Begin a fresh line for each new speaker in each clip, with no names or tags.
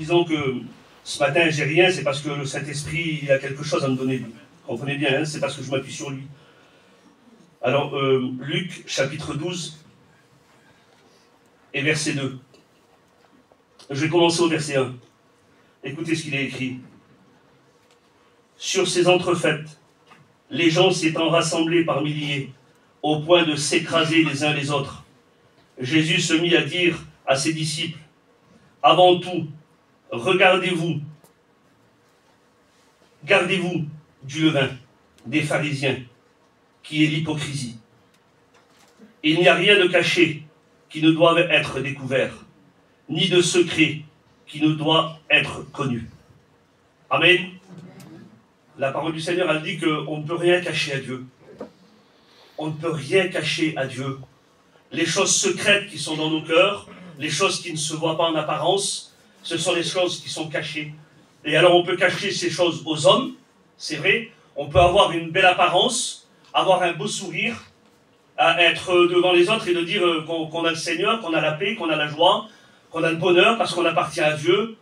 disant que ce matin j'ai rien, c'est parce que le Saint-Esprit il a quelque chose à me donner. Comprenez bien, hein, c'est parce que je m'appuie sur lui. Alors, Luc, chapitre 12, et verset 2. Je vais commencer au verset 1. Écoutez ce qu'il est écrit. Sur ces entrefaites, les gens s'étant rassemblés par milliers, au point de s'écraser les uns les autres, Jésus se mit à dire à ses disciples, « Avant tout, regardez-vous, gardez-vous du levain des pharisiens, qui est l'hypocrisie. Il n'y a rien de caché qui ne doive être découvert, ni de secret qui ne doit être connu. » Amen. La parole du Seigneur, elle dit qu'on ne peut rien cacher à Dieu. On ne peut rien cacher à Dieu. Les choses secrètes qui sont dans nos cœurs, les choses qui ne se voient pas en apparence, ce sont les choses qui sont cachées. Et alors on peut cacher ces choses aux hommes, c'est vrai. On peut avoir une belle apparence, avoir un beau sourire, à être devant les autres et de dire qu'on a le Seigneur, qu'on a la paix, qu'on a la joie, qu'on a le bonheur parce qu'on appartient à Dieu.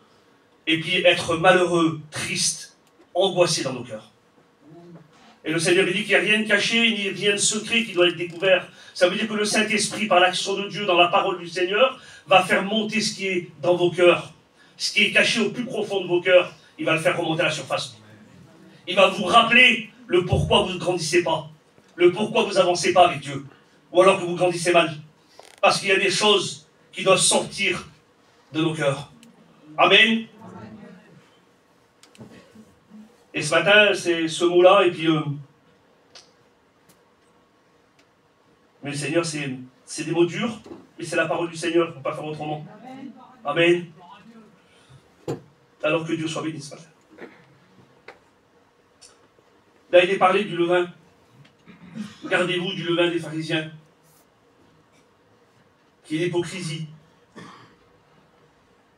Et puis être malheureux, triste, angoissé dans nos cœurs. Et le Seigneur dit qu'il n'y a rien de caché, ni rien de secret qui doit être découvert. Ça veut dire que le Saint-Esprit, par l'action de Dieu dans la parole du Seigneur, va faire monter ce qui est dans vos cœurs. Ce qui est caché au plus profond de vos cœurs, il va le faire remonter à la surface. Il va vous rappeler le pourquoi vous ne grandissez pas. Le pourquoi vous n'avancez pas avec Dieu. Ou alors que vous grandissez mal. Parce qu'il y a des choses qui doivent sortir de nos cœurs. Amen. Et ce matin, c'est ce mot-là, et puis... mais le Seigneur, c'est des mots durs, mais c'est la parole du Seigneur, il ne faut pas faire autrement. Amen. Alors que Dieu soit béni ce matin. Là, il est parlé du levain. Gardez-vous du levain des pharisiens, qui est l'hypocrisie.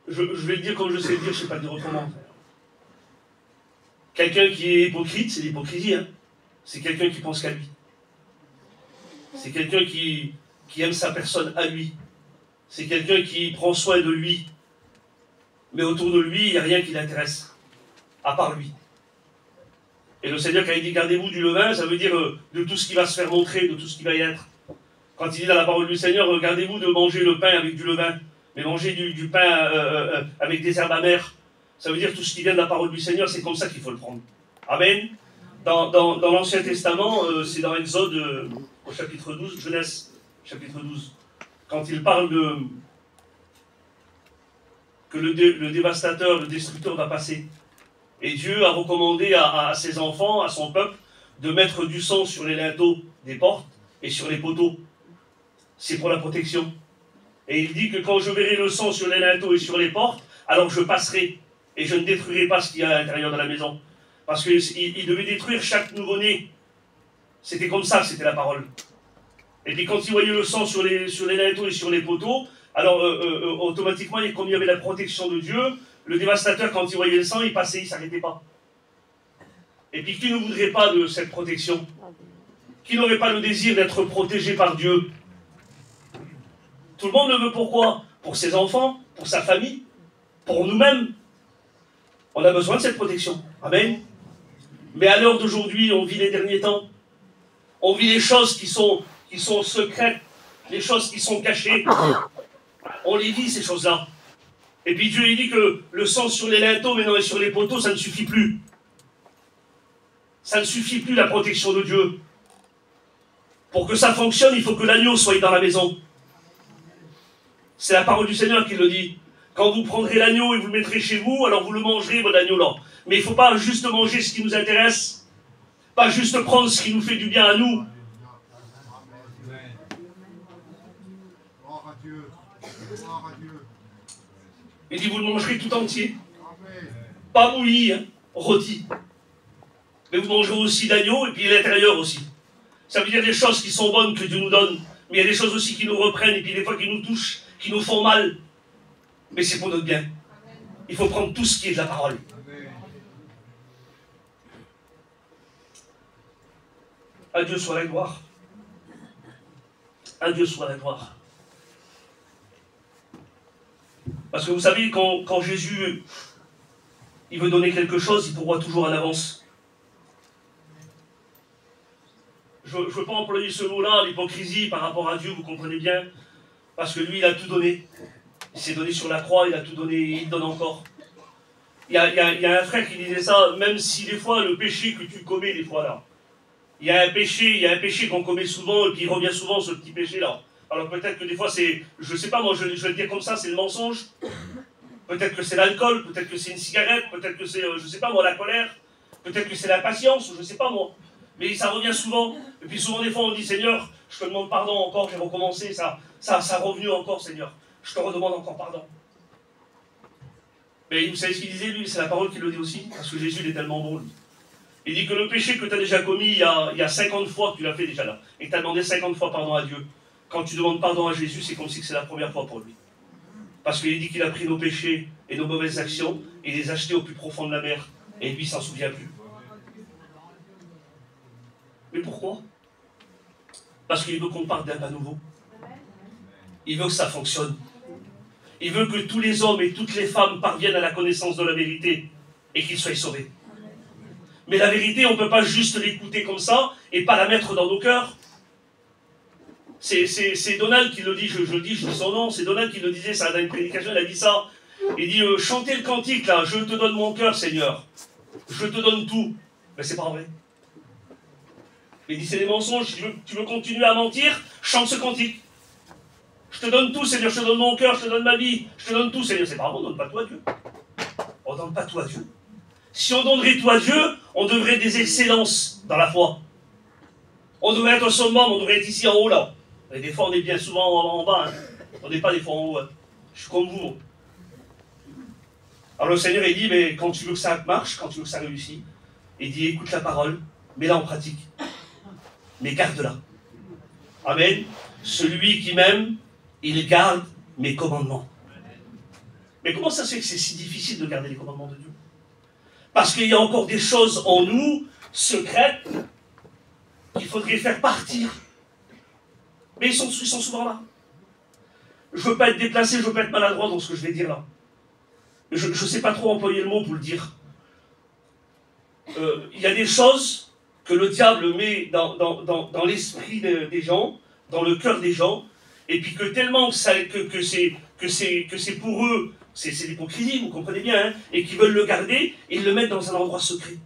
Je vais le dire comme je sais le dire, je ne sais pas le dire autrement. Quelqu'un qui est hypocrite, c'est l'hypocrisie. Hein. C'est quelqu'un qui pense qu'à lui. C'est quelqu'un qui aime sa personne à lui. C'est quelqu'un qui prend soin de lui. Mais autour de lui, il n'y a rien qui l'intéresse, à part lui. Et le Seigneur, quand il dit « gardez-vous du levain », ça veut dire de tout ce qui va se faire montrer, de tout ce qui va y être. Quand il dit dans la parole du Seigneur « gardez-vous de manger le pain avec du levain », mais manger du pain avec des herbes amères, ça veut dire tout ce qui vient de la parole du Seigneur, c'est comme ça qu'il faut le prendre. Amen. Dans l'Ancien Testament, c'est dans Exode, au chapitre 12, Genèse, chapitre 12, quand il parle que le dévastateur, le destructeur va passer. Et Dieu a recommandé à ses enfants, à son peuple, de mettre du sang sur les linteaux des portes et sur les poteaux. C'est pour la protection. Et il dit que quand je verrai le sang sur les linteaux et sur les portes, alors je passerai et je ne détruirai pas ce qu'il y a à l'intérieur de la maison. Parce qu'il devait détruire chaque nouveau-né. C'était comme ça, c'était la parole. Et puis quand il voyait le sang sur les linteaux et sur les poteaux, alors automatiquement, comme il y avait la protection de Dieu, le dévastateur, quand il voyait le sang, il passait, il ne s'arrêtait pas. Et puis qui ne voudrait pas de cette protection? Qui n'aurait pas le désir d'être protégé par Dieu? Tout le monde le veut pourquoi? Pour ses enfants, pour sa famille, pour nous-mêmes. On a besoin de cette protection. Amen. Mais à l'heure d'aujourd'hui, on vit les derniers temps. On vit les choses qui sont secrètes, les choses qui sont cachées. On les vit, ces choses-là. Et puis Dieu, il dit que le sang sur les linteaux, mais non, et sur les poteaux, ça ne suffit plus. Ça ne suffit plus, la protection de Dieu. Pour que ça fonctionne, il faut que l'agneau soit dans la maison. C'est la parole du Seigneur qui le dit. Quand vous prendrez l'agneau et vous le mettrez chez vous, alors vous le mangerez, votre agneau-là. Mais il ne faut pas juste manger ce qui nous intéresse. Pas juste prendre ce qui nous fait du bien à nous. Il dit, vous le mangerez tout entier. Pas bouilli, hein, rôti. Mais vous mangerez aussi d'agneau et puis l'intérieur aussi. Ça veut dire des choses qui sont bonnes que Dieu nous donne. Mais il y a des choses aussi qui nous reprennent et puis des fois qui nous touchent, qui nous font mal. Mais c'est pour notre bien. Il faut prendre tout ce qui est de la parole. À Dieu soit la gloire. À Dieu soit la gloire. Parce que vous savez, quand Jésus, il veut donner quelque chose, il pourvoit toujours en avance. Je ne veux pas employer ce mot-là, l'hypocrisie par rapport à Dieu, vous comprenez bien. Parce que lui, il a tout donné. Il s'est donné sur la croix, il a tout donné, et il donne encore. Il y a un frère qui disait ça, même si des fois, le péché que tu commets, des fois là, il y a un péché qu'on commet souvent, et qui revient souvent, ce petit péché-là. Alors peut-être que des fois, c'est, je ne sais pas, moi je vais le dire comme ça, c'est le mensonge. Peut-être que c'est l'alcool, peut-être que c'est une cigarette, peut-être que c'est, je ne sais pas moi, la colère, peut-être que c'est l'impatience, je ne sais pas moi. Mais ça revient souvent. Et puis souvent, des fois, on dit, Seigneur, je te demande pardon encore, j'ai recommencé, ça a revenu encore, Seigneur. Je te redemande encore pardon. Mais vous savez ce qu'il disait, lui, c'est la parole qui le dit aussi, parce que Jésus, il est tellement bon, lui. Il dit que le péché que tu as déjà commis, il y a 50 fois que tu l'as fait déjà là, et que tu as demandé 50 fois pardon à Dieu. Quand tu demandes pardon à Jésus, c'est comme si c'est la première fois pour lui. Parce qu'il dit qu'il a pris nos péchés et nos mauvaises actions, et les a jetés au plus profond de la mer, et lui, il s'en souvient plus. Mais pourquoi? Parce qu'il veut qu'on parte d'un pas nouveau. Il veut que ça fonctionne. Il veut que tous les hommes et toutes les femmes parviennent à la connaissance de la vérité et qu'ils soient sauvés. Mais la vérité, on ne peut pas juste l'écouter comme ça et pas la mettre dans nos cœurs. C'est Donald qui le dit, je dis son nom, c'est Donald qui le disait, ça dans une prédication, il a dit ça. Il dit, chantez le cantique là, je te donne mon cœur Seigneur. Je te donne tout. Mais c'est pas vrai. Il dit, c'est des mensonges, tu veux continuer à mentir, chante ce cantique. Je te donne tout, Seigneur, je te donne mon cœur, je te donne ma vie, je te donne tout, Seigneur. C'est pas vrai, on ne donne pas tout à Dieu. On ne donne pas tout à Dieu. Si on donnerait tout à Dieu, on devrait des excellences dans la foi. On devrait être au summum, on devrait être ici en haut là. Et des fois, on est bien souvent en bas. Hein. On n'est pas des fois en haut. Hein. Je suis comme vous. Alors le Seigneur, il dit, mais quand tu veux que ça marche, quand tu veux que ça réussisse, il dit, écoute la parole, mets-la en pratique. Mais garde-la. Amen. Celui qui m'aime, il garde mes commandements. Mais comment ça se fait que c'est si difficile de garder les commandements de Dieu? Parce qu'il y a encore des choses en nous, secrètes, qu'il faudrait faire partir. Mais ils sont souvent là. Je ne veux pas être déplacé, je ne veux pas être maladroit dans ce que je vais dire là. Je ne sais pas trop employer le mot pour le dire. Il y a des choses que le diable met dans l'esprit des gens, dans le cœur des gens, et puis que tellement que c'est pour eux, c'est l'hypocrisie, vous comprenez bien, hein, et qu'ils veulent le garder, et ils le mettent dans un endroit secret.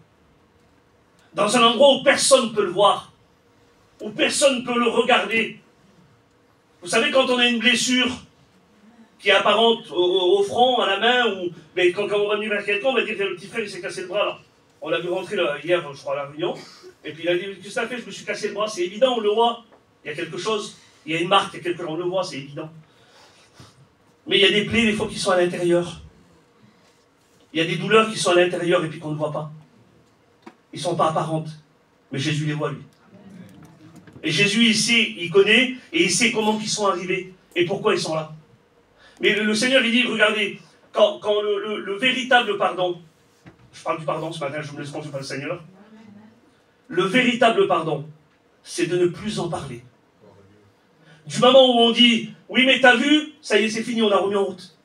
Dans un endroit où personne ne peut le voir, où personne ne peut le regarder. Vous savez, quand on a une blessure qui est apparente au front, à la main, ou mais quand on va venir vers quelqu'un, on va dire que le petit frère il s'est cassé le bras là. On l'a vu rentrer là, hier, je crois, à la réunion, et puis il a dit, qu'est-ce que ça fait? Je me suis cassé le bras, c'est évident, on le voit. Il y a quelque chose, il y a une marque, il y a quelque chose, on le voit, c'est évident. Mais il y a des plaies, des fois, qui sont à l'intérieur. Il y a des douleurs qui sont à l'intérieur et puis qu'on ne voit pas. Ils ne sont pas apparentes. Mais Jésus les voit, lui. Et Jésus, il sait, il connaît, et il sait comment ils sont arrivés, et pourquoi ils sont là. Mais le Seigneur, il dit, regardez, quand le véritable pardon, je parle du pardon ce matin, je me laisse conduire par le Seigneur, le véritable pardon, c'est de ne plus en parler. Du moment où on dit, oui mais t'as vu, ça y est c'est fini, on a remis en route.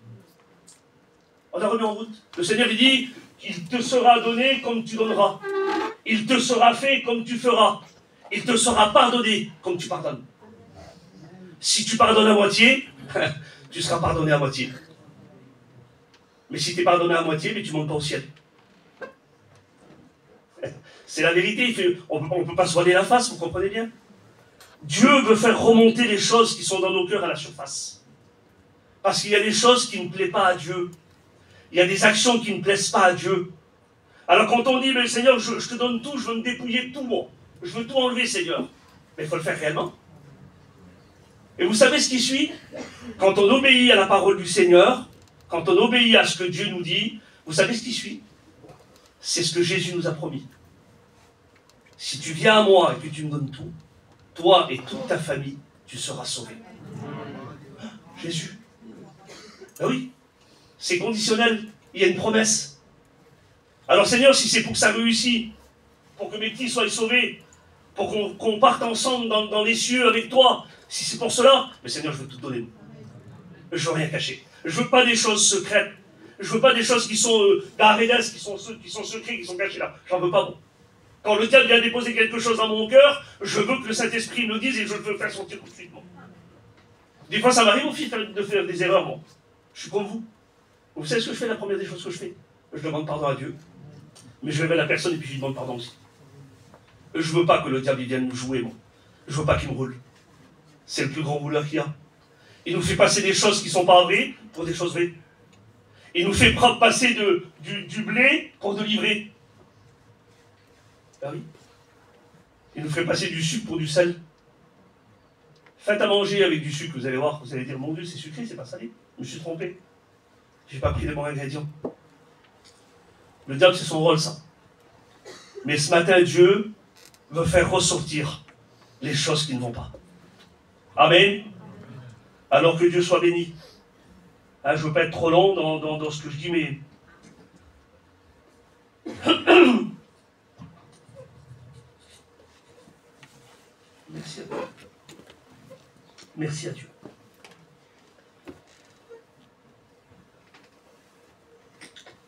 On a remis en route. Le Seigneur il dit, il te sera donné comme tu donneras. Il te sera fait comme tu feras. Il te sera pardonné comme tu pardonnes. Si tu pardonnes à moitié, tu seras pardonné à moitié. Mais si tu es pardonné à moitié, mais tu ne montes pas au ciel. C'est la vérité, on ne peut pas se voiler la face, vous comprenez bien? Dieu veut faire remonter les choses qui sont dans nos cœurs à la surface. Parce qu'il y a des choses qui ne plaisent pas à Dieu. Il y a des actions qui ne plaisent pas à Dieu. Alors quand on dit, mais Seigneur, je te donne tout, je veux me dépouiller de tout, moi. Je veux tout enlever, Seigneur. Mais il faut le faire réellement. Et vous savez ce qui suit? Quand on obéit à la parole du Seigneur, quand on obéit à ce que Dieu nous dit, vous savez ce qui suit? C'est ce que Jésus nous a promis. Si tu viens à moi et que tu me donnes tout, toi et toute ta famille, tu seras sauvé. Jésus. Ben oui, c'est conditionnel, il y a une promesse. Alors Seigneur, si c'est pour que ça réussisse, pour que mes petits soient sauvés, pour qu'on parte ensemble dans les cieux avec toi, si c'est pour cela, mais Seigneur, je veux tout donner. Je ne veux rien cacher. Je veux pas des choses secrètes. Je veux pas des choses qui sont d'Arédas, qui sont secrets, qui sont cachés là. J'en veux pas, bon. Quand le diable vient déposer quelque chose dans mon cœur, je veux que le Saint-Esprit me le dise et je veux le faire sortir tout de suite, bon. Des fois, ça m'arrive aussi de faire des erreurs, bon. Je suis comme vous. Vous savez ce que je fais, la première des choses que je fais? Je demande pardon à Dieu. Mais je révèle la personne et puis je lui demande pardon aussi. Je veux pas que le diable vienne nous jouer, moi. Je veux pas qu'il me roule. C'est le plus grand rouleur qu'il y a. Il nous fait passer des choses qui sont pas vraies pour des choses vraies. Il nous fait passer du blé pour de l'ivraie. Ah oui. Il nous fait passer du sucre pour du sel. Faites à manger avec du sucre, vous allez voir, vous allez dire, mon Dieu, c'est sucré, c'est pas salé. Je me suis trompé. J'ai pas pris les bons ingrédients. Le diable, c'est son rôle, ça. Mais ce matin, Dieu veut faire ressortir les choses qui ne vont pas. Amen. Alors que Dieu soit béni. Hein, je ne veux pas être trop long dans ce que je dis, mais... Merci à Dieu. Merci à Dieu.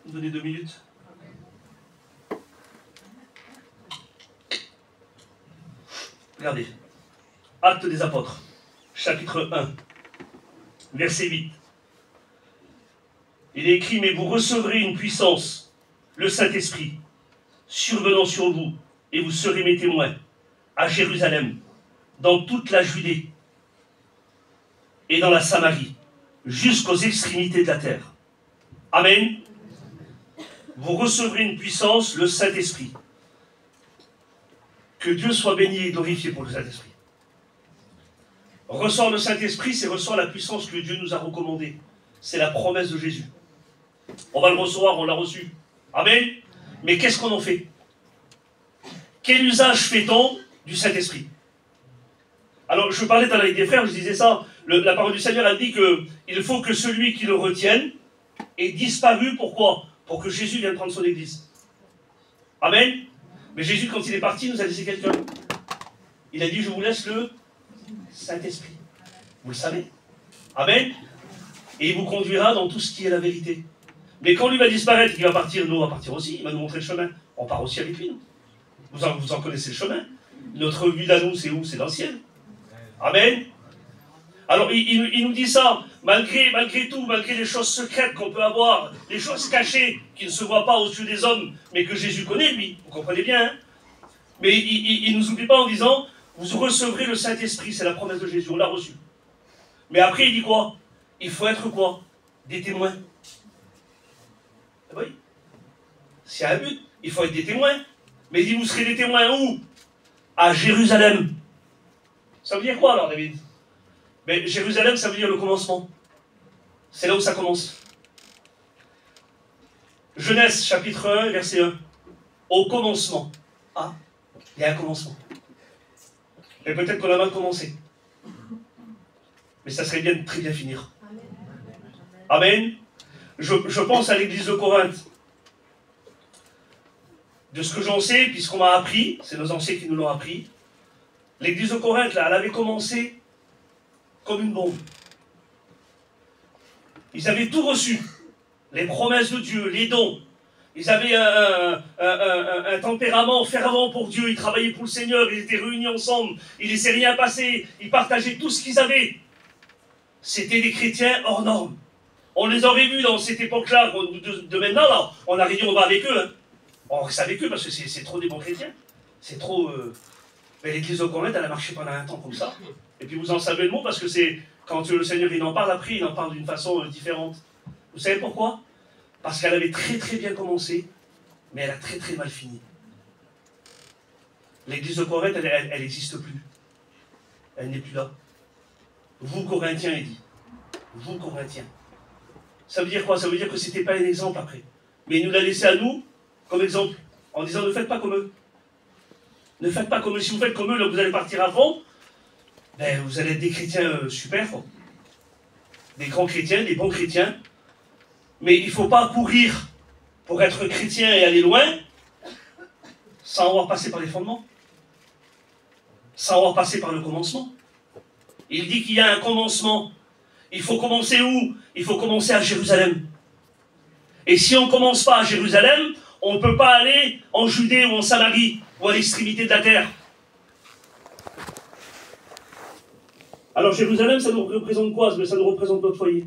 Vous me donnez 2 minutes. Regardez. Actes des Apôtres, chapitre 1, verset 8. Il est écrit, mais vous recevrez une puissance, le Saint-Esprit, survenant sur vous, et vous serez mes témoins à Jérusalem, dans toute la Judée et dans la Samarie, jusqu'aux extrémités de la terre. Amen. Vous recevrez une puissance, le Saint-Esprit. Que Dieu soit béni et glorifié pour le Saint-Esprit. Ressort le Saint-Esprit, c'est ressort la puissance que Dieu nous a recommandée. C'est la promesse de Jésus. On va le recevoir, on l'a reçu. Amen. Mais qu'est-ce qu'on en fait? Quel usage fait-on du Saint-Esprit? Alors, je parlais tout à l'heure avec des frères, je disais ça, la parole du Seigneur a dit qu'il faut que celui qui le retienne ait disparu. Pourquoi? Pour que Jésus vienne prendre son Église. Amen. Mais Jésus, quand il est parti, nous a laissé quelqu'un. Il a dit, je vous laisse le Saint-Esprit. Vous le savez. Amen. Et il vous conduira dans tout ce qui est la vérité. Mais quand lui va disparaître et qu'il va partir, nous on va partir aussi. Il va nous montrer le chemin. On part aussi avec lui, nous. Vous en connaissez le chemin. Notre ville à nous, c'est où? C'est dans le ciel. Amen. Alors, il nous dit ça, malgré tout, malgré les choses secrètes qu'on peut avoir, les choses cachées qui ne se voient pas aux yeux des hommes, mais que Jésus connaît, lui. Vous comprenez bien, hein? Mais il ne nous oublie pas en disant, vous recevrez le Saint-Esprit, c'est la promesse de Jésus, on l'a reçu. Mais après, il dit quoi? Il faut être quoi? Des témoins. Ah oui. C'est un but, il faut être des témoins. Mais il dit, vous serez des témoins où? À Jérusalem. Ça veut dire quoi alors, David? Mais Jérusalem, ça veut dire le commencement. C'est là où ça commence. Genèse, chapitre 1, verset 1. Au commencement. Ah, il y a un commencement. Et peut-être qu'on a mal commencé. Mais ça serait bien de très bien finir. Amen. Je pense à l'église de Corinthe. De ce que j'en sais, puisqu'on m'a appris, c'est nos anciens qui nous l'ont appris, l'église de Corinthe, là, elle avait commencé comme une bombe. Ils avaient tout reçu. Les promesses de Dieu, les dons. Ils avaient un tempérament fervent pour Dieu. Ils travaillaient pour le Seigneur. Ils étaient réunis ensemble. Il ne laissaient rien passer. Ils partageaient tout ce qu'ils avaient. C'était des chrétiens hors normes. On les aurait vus dans cette époque-là, de maintenant, là. On aurait dit on va avec eux. Hein. On reste avec eux parce que c'est trop des bons chrétiens. C'est trop... Mais l'église de Corinthe, elle a marché pendant un temps comme ça. Et puis vous en savez le mot parce que c'est... Quand le Seigneur il en parle après, il en parle d'une façon différente. Vous savez pourquoi? Parce qu'elle avait très très bien commencé, mais elle a très très mal fini. L'église de Corinthe, elle n'existe plus. Elle n'est plus là. Vous, Corinthiens, il dit. Vous, Corinthiens. Ça veut dire quoi? Ça veut dire que ce n'était pas un exemple après. Mais il nous l'a laissé à nous comme exemple, en disant ne faites pas comme eux. Ne faites pas comme eux. Si vous faites comme eux, là, vous allez partir à fond. Ben, vous allez être des chrétiens super, des grands chrétiens, des bons chrétiens. Mais il ne faut pas courir pour être chrétien et aller loin sans avoir passé par les fondements, sans avoir passé par le commencement. Il dit qu'il y a un commencement. Il faut commencer où? Il faut commencer à Jérusalem. Et si on ne commence pas à Jérusalem, on ne peut pas aller en Judée ou en Samarie ou à l'extrémité de la terre. Alors Jérusalem, ça nous représente quoi? Ça nous représente notre foyer.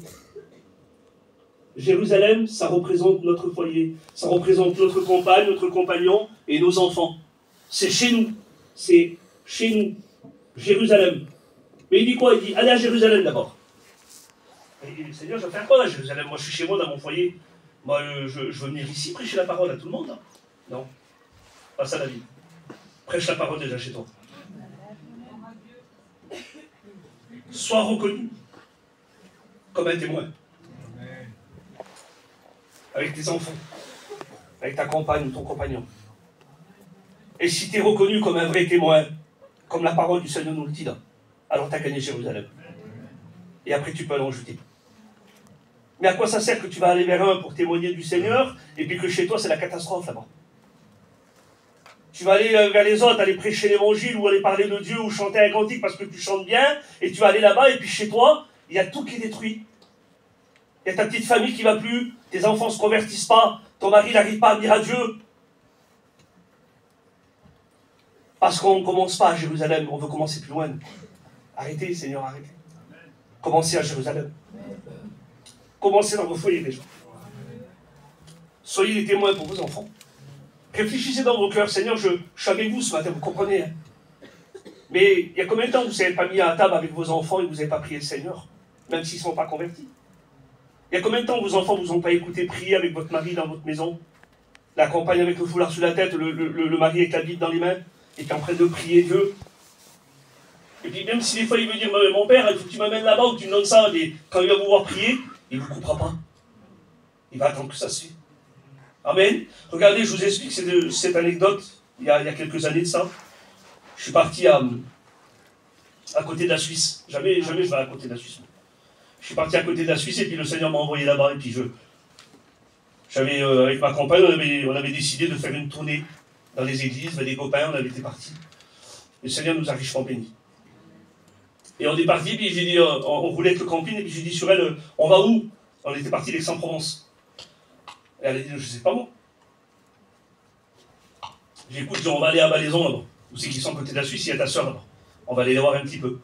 Jérusalem, ça représente notre foyer. Ça représente notre compagne, notre compagnon et nos enfants. C'est chez nous. C'est chez nous. Jérusalem. Mais il dit quoi? Il dit, allez à Jérusalem d'abord. Et il dit, Seigneur, je vais faire quoi à Jérusalem? Moi, je suis chez moi, dans mon foyer. Moi, je veux venir ici prêcher la parole à tout le monde. Hein. Non. Pas ça la vie. Prêche la parole déjà chez toi. Sois reconnu comme un témoin. Avec tes enfants. Avec ta compagne ou ton compagnon. Et si tu es reconnu comme un vrai témoin, comme la parole du Seigneur nous le dit là, alors tu as gagné Jérusalem. Et après tu peux aller en Judée. Mais à quoi ça sert que tu vas aller vers un pour témoigner du Seigneur, et puis que chez toi c'est la catastrophe là-bas? Tu vas aller vers les autres, aller prêcher l'évangile, ou aller parler de Dieu, ou chanter un cantique parce que tu chantes bien, et tu vas aller là-bas, et puis chez toi, il y a tout qui est détruit. Il y a ta petite famille qui ne va plus, tes enfants ne se convertissent pas, ton mari n'arrive pas à venir à Dieu. Parce qu'on ne commence pas à Jérusalem, on veut commencer plus loin. Arrêtez, Seigneur, arrêtez. Commencez à Jérusalem. Commencez dans vos foyers déjà. Soyez des témoins pour vos enfants. Réfléchissez dans vos cœurs. Seigneur, je suis avec vous ce matin, vous comprenez. Hein? Mais il y a combien de temps que vous n'avez pas mis à table avec vos enfants et que vous n'avez pas prié le Seigneur, même s'ils ne sont pas convertis? Il y a combien de temps que vos enfants ne vous ont pas écouté prier avec votre mari dans votre maison? La compagne avec le foulard sur la tête, le mari avec la Bible dans les mains, et qui est en train de prier Dieu. Et puis même si des fois il veut dire, mon père, il faut que tu m'amènes là-bas ou que tu me donnes ça, mais quand il va vous voir prier, il ne vous coupera pas. Il va attendre que ça se fait. Amen. Regardez, je vous explique cette anecdote, il y a quelques années de ça. Je suis parti à côté de la Suisse. Jamais je vais à côté de la Suisse. Je suis parti à côté de la Suisse et puis le Seigneur m'a envoyé là-bas. Et puis j'avais, avec ma compagne, on avait décidé de faire une tournée dans les églises, avec des copains, on avait été partis. Le Seigneur nous a richement bénis. Et on est parti, puis j'ai dit, on roulait avec le camping, et puis j'ai dit sur elle, on va où? On était parti d'Aix-en-Provence. Et elle a dit, je sais pas moi. J'ai dit, écoute, on va aller à Balaison là-bas. Où c'est qu'ils sont à côté de la Suisse, il y a ta soeur là-bas. On va aller les voir un petit peu.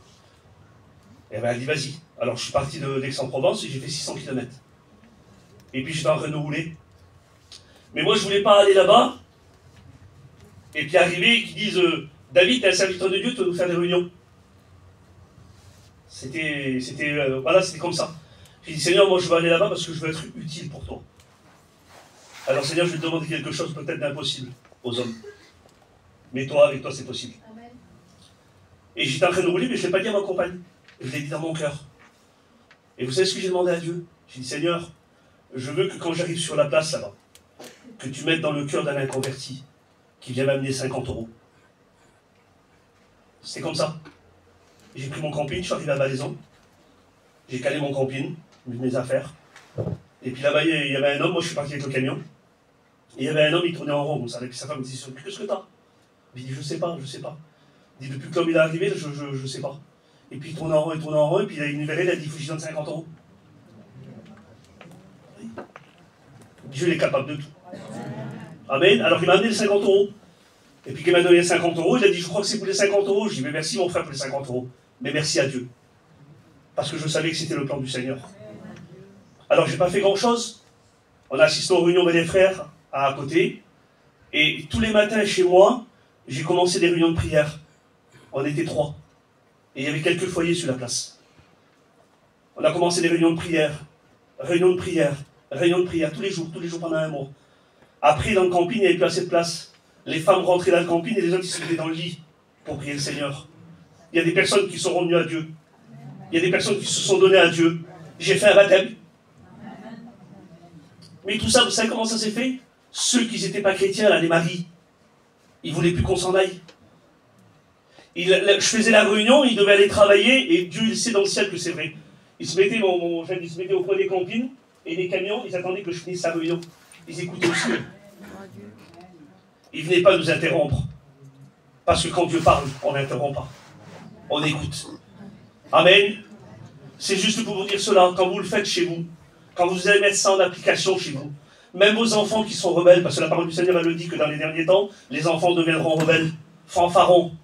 Et elle a dit, vas-y. Alors je suis parti d'Aix-en-Provence et j'ai fait 600 km. Et puis j'étais en train de rouler. Mais moi je voulais pas aller là-bas. Et puis arriver et qu'ils disent, David, t'es un serviteur de Dieu, tu vas nous faire des réunions. C'était comme ça. J'ai dit, Seigneur, moi je veux aller là-bas parce que je veux être utile pour toi. Alors Seigneur, je vais te demander quelque chose peut-être d'impossible aux hommes. Mais toi, avec toi, c'est possible. Amen. Et j'étais en train de rouler, mais je ne l'ai pas dit à ma compagne. Je l'ai dit dans mon cœur. Et vous savez ce que j'ai demandé à Dieu? J'ai dit, Seigneur, je veux que quand j'arrive sur la place là-bas, que tu mettes dans le cœur d'un inconverti qui vient m'amener 50 €. C'est comme ça. J'ai pris mon camping, je suis arrivé à Balaison. J'ai calé mon camping, mes affaires. Et puis là-bas, il y avait un homme, moi je suis parti avec le camion. Et il y avait un homme, il tournait en rond, ça, avec sa femme, il dit, qu'est-ce que t'as? Il dit, je sais pas. Il dit, depuis que l'homme il est arrivé, je sais pas. Et puis il tourne en rond, et puis il a une verrée, il a dit, il faut que je donne 50 €. Oui. Dieu est capable de tout. Amen. Alors il m'a amené les 50 €. Et puis qu'il m'a donné les 50 €, il a dit, je crois que c'est pour les 50 €. Je dis, mais merci mon frère pour les 50 €. Mais merci à Dieu. Parce que je savais que c'était le plan du Seigneur. Alors j'ai pas fait grand chose. On a assisté aux réunions des frères à côté. Et tous les matins chez moi, j'ai commencé des réunions de prière. On était 3. Et il y avait quelques foyers sur la place. On a commencé des réunions de prière, tous les jours pendant un mois. Après, dans le camping, il n'y avait plus assez de place. Les femmes rentraient dans le camping et les autres, ils se mettaient dans le lit pour prier le Seigneur. Il y a des personnes qui sont rendues à Dieu. Il y a des personnes qui se sont données à Dieu. J'ai fait un baptême. Mais tout ça, vous savez comment ça s'est fait? Ceux qui n'étaient pas chrétiens, là, les maris, ils ne voulaient plus qu'on s'en aille. Je faisais la réunion, ils devaient aller travailler, et Dieu il sait dans le ciel que c'est vrai. Ils se mettaient, ils se mettaient au coin des campings, et les camions, ils attendaient que je finisse la réunion. Ils écoutaient aussi. Ils ne venaient pas nous interrompre. Parce que quand Dieu parle, on n'interrompt pas. On écoute. Amen. C'est juste pour vous dire cela, quand vous le faites chez vous, quand vous allez mettre ça en application chez vous, même vos enfants qui sont rebelles, parce que la parole du Seigneur, elle le dit que dans les derniers temps, les enfants deviendront rebelles, fanfarons.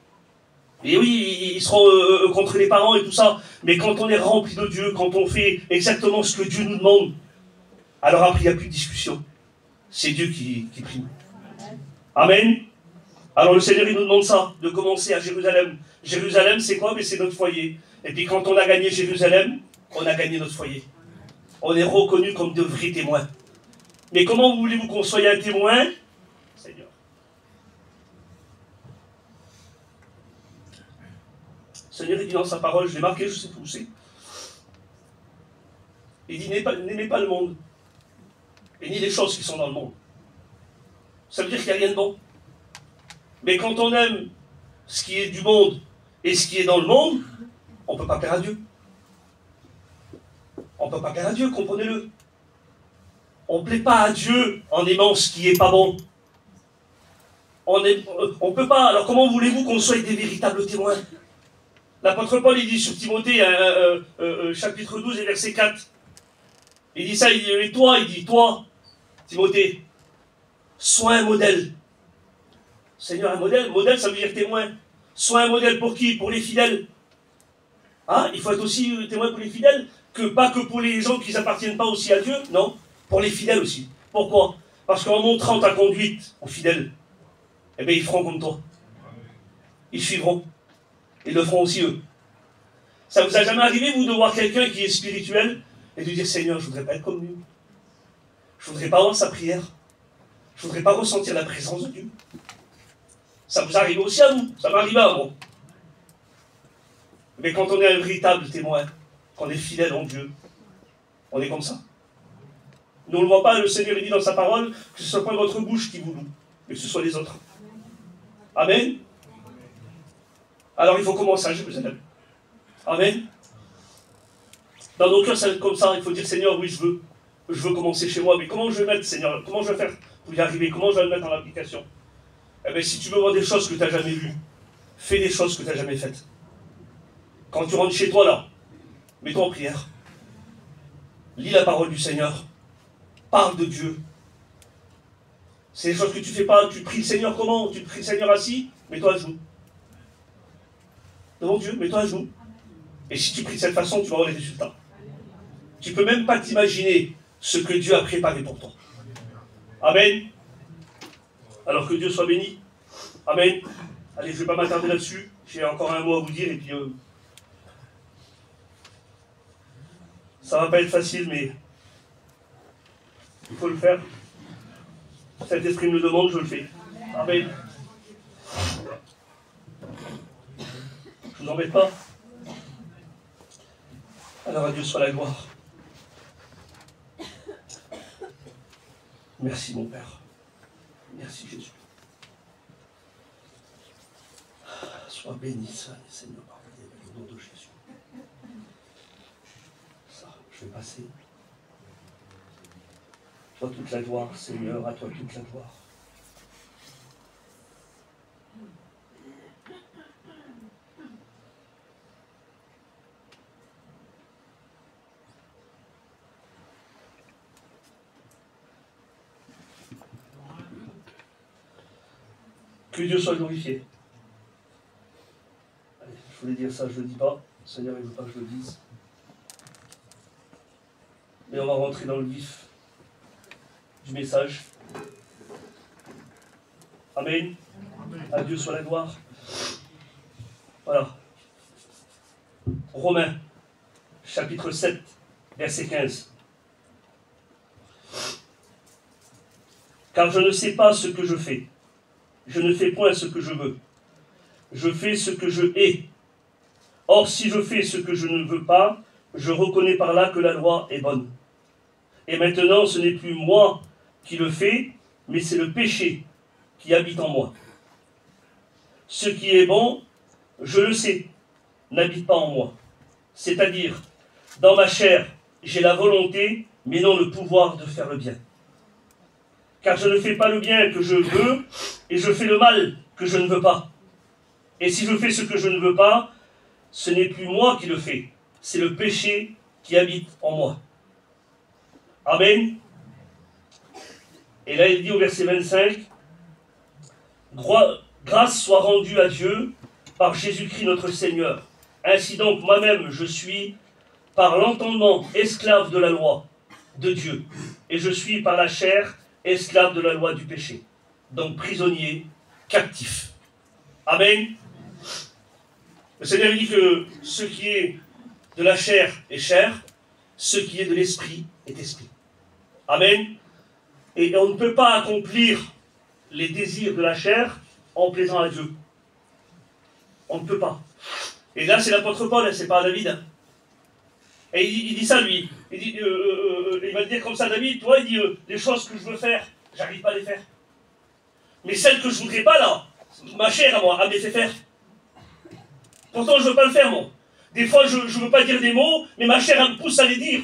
Et oui, ils seront contre les parents et tout ça. Mais quand on est rempli de Dieu, quand on fait exactement ce que Dieu nous demande, alors après, il n'y a plus de discussion. C'est Dieu qui prime. Amen. Alors le Seigneur, il nous demande ça, de commencer à Jérusalem. Jérusalem, c'est quoi? Mais c'est notre foyer. Et puis quand on a gagné Jérusalem, on a gagné notre foyer. On est reconnu comme de vrais témoins. Mais comment voulez-vous qu'on soit un témoin? Seigneur. Seigneur, il dit dans sa parole, je l'ai marqué, je ne sais plus où c'est. Il dit, n'aimez pas le monde, et ni les choses qui sont dans le monde. Ça veut dire qu'il n'y a rien de bon. Mais quand on aime ce qui est du monde et ce qui est dans le monde, on ne peut pas plaire à Dieu. On ne peut pas plaire à Dieu, comprenez-le. On ne plaît pas à Dieu en aimant ce qui n'est pas bon. On ne peut pas. Alors comment voulez-vous qu'on soit des véritables témoins? L'apôtre Paul, il dit sur Timothée, chapitre 12 et verset 4, il dit ça, il dit, et toi, Timothée, sois un modèle. Seigneur, un modèle, ça veut dire témoin. Sois un modèle pour qui? Pour les fidèles. Hein? Il faut être aussi témoin pour les fidèles, pas que pour les gens qui n'appartiennent pas aussi à Dieu, non, pour les fidèles aussi. Pourquoi? Parce qu'en montrant ta conduite aux fidèles, eh bien, ils feront comme toi. Ils suivront. Ils le feront aussi eux. Ça vous a jamais arrivé, vous, de voir quelqu'un qui est spirituel et de dire, Seigneur, je ne voudrais pas être comme lui. Je ne voudrais pas avoir sa prière. Je ne voudrais pas ressentir la présence de Dieu. Ça vous arrive aussi à vous. Ça m'arrive à moi. Mais quand on est un véritable témoin, qu'on est fidèle en Dieu, on est comme ça. Nous ne le voit pas, le Seigneur dit dans sa parole, que ce ne soit pas votre bouche qui vous loue, mais que ce soit les autres. Amen. Alors il faut commencer à Jérusalem. Amen. Dans nos cœurs, ça va être comme ça. Il faut dire, Seigneur, oui, je veux commencer chez moi. Mais comment je vais mettre, Seigneur? Comment je vais faire pour y arriver? Comment je vais le mettre en application? Eh bien, si tu veux voir des choses que tu n'as jamais vues, fais des choses que tu n'as jamais faites. Quand tu rentres chez toi, là, mets-toi en prière. Lis la parole du Seigneur. Parle de Dieu. C'est des choses que tu ne fais pas. Tu pries le Seigneur comment? Tu pries le Seigneur assis? Mets-toi à genoux. Devant Dieu, mets-toi à genoux. Et si tu pries de cette façon, tu vas avoir les résultats. Tu ne peux même pas t'imaginer ce que Dieu a préparé pour toi. Amen. Alors que Dieu soit béni. Amen. Allez, je ne vais pas m'attarder là-dessus. J'ai encore un mot à vous dire et puis... ça ne va pas être facile, mais... il faut le faire. Cet esprit me le demande, je le fais. Amen. Je vous embête pas. Alors à Dieu soit la gloire. Merci mon Père. Merci Jésus. Sois béni, Seigneur, pardonnez au nom de Jésus. Ça, je vais passer. Toi toute la gloire, Seigneur, à toi toute la gloire. Que Dieu soit glorifié. Allez, je voulais dire ça, je ne le dis pas. Le Seigneur ne veut pas que je le dise. Mais on va rentrer dans le vif du message. Amen. À Dieu soit la gloire. Voilà. Romains, chapitre 7, verset 15. Car je ne sais pas ce que je fais. Je ne fais point ce que je veux. Je fais ce que je hais. Or, si je fais ce que je ne veux pas, je reconnais par là que la loi est bonne. Et maintenant, ce n'est plus moi qui le fais, mais c'est le péché qui habite en moi. Ce qui est bon, je le sais, n'habite pas en moi. C'est-à-dire, dans ma chair, j'ai la volonté, mais non le pouvoir de faire le bien. Car je ne fais pas le bien que je veux, et je fais le mal que je ne veux pas. Et si je fais ce que je ne veux pas, ce n'est plus moi qui le fais, c'est le péché qui habite en moi. Amen. Et là, il dit au verset 25, grâce soit rendue à Dieu par Jésus-Christ notre Seigneur. Ainsi donc, moi-même, je suis par l'entendement esclave de la loi de Dieu, et je suis par la chair esclave de la loi du péché. Donc prisonnier, captif. Amen. Le Seigneur dit que ce qui est de la chair est chair, ce qui est de l'esprit est esprit. Amen. Et on ne peut pas accomplir les désirs de la chair en plaisant à Dieu. On ne peut pas. Et là, c'est l'apôtre Paul, c'est pas David. Et il dit ça, lui. Il va dire comme ça, David, toi, il dit, les choses que je veux faire, j'arrive pas à les faire. Mais celles que je voudrais pas, là, ma chair à moi, elle me les fait faire. Pourtant, je veux pas le faire, moi. Des fois, je veux pas dire des mots, mais ma chair, elle me pousse à les dire.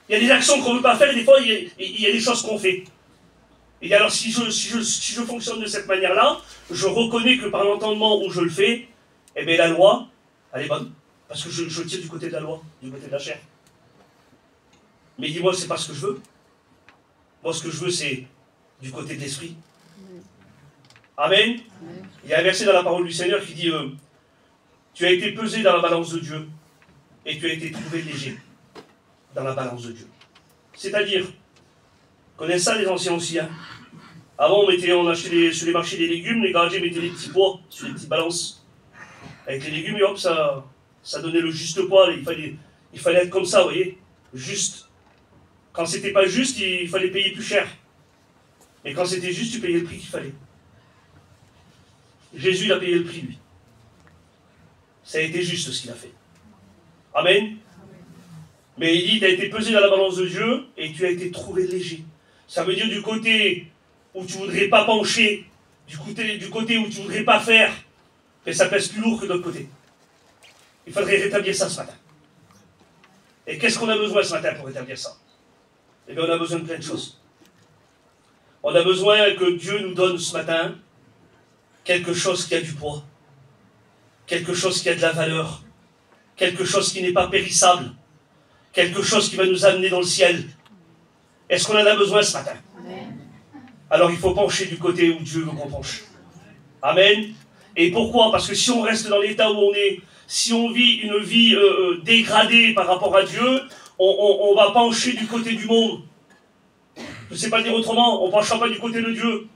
Il y a des actions qu'on veut pas faire, et des fois, il y a des choses qu'on fait. Et alors, si je fonctionne de cette manière-là, je reconnais que par l'entendement où je le fais, eh bien, la loi, elle est bonne. Parce que je tire du côté de la loi, du côté de la chair. Mais dis-moi, c'est pas ce que je veux. Moi, ce que je veux, c'est du côté de l'esprit. Amen. Il y a un verset dans la parole du Seigneur qui dit tu as été pesé dans la balance de Dieu et tu as été trouvé léger dans la balance de Dieu. C'est-à-dire, connaissez ça les anciens aussi, hein. Avant, on achetait sur les marchés des légumes, les garagiers mettaient les petits poids sur les petites balances. Avec les légumes, et hop, ça donnait le juste poids. Il fallait être comme ça, vous voyez, juste. Quand c'était pas juste, il fallait payer plus cher. Et quand c'était juste, tu payais le prix qu'il fallait. Jésus, il a payé le prix, lui. Ça a été juste ce qu'il a fait. Amen. Mais il dit, tu as été pesé dans la balance de Dieu et tu as été trouvé léger. Ça veut dire du côté où tu ne voudrais pas pencher, du côté où tu ne voudrais pas faire, mais ça pèse plus lourd que de l'autre côté. Il faudrait rétablir ça ce matin. Et qu'est-ce qu'on a besoin ce matin pour rétablir ça? Eh bien, on a besoin de plein de choses. On a besoin que Dieu nous donne ce matin quelque chose qui a du poids, quelque chose qui a de la valeur, quelque chose qui n'est pas périssable, quelque chose qui va nous amener dans le ciel. Est-ce qu'on en a besoin ce matin? Amen. Alors il faut pencher du côté où Dieu veut qu'on penche. Amen. Et pourquoi? Parce que si on reste dans l'état où on est, si on vit une vie dégradée par rapport à Dieu, on va pencher du côté du monde. Je ne sais pas dire autrement, on ne penchera pas du côté de Dieu.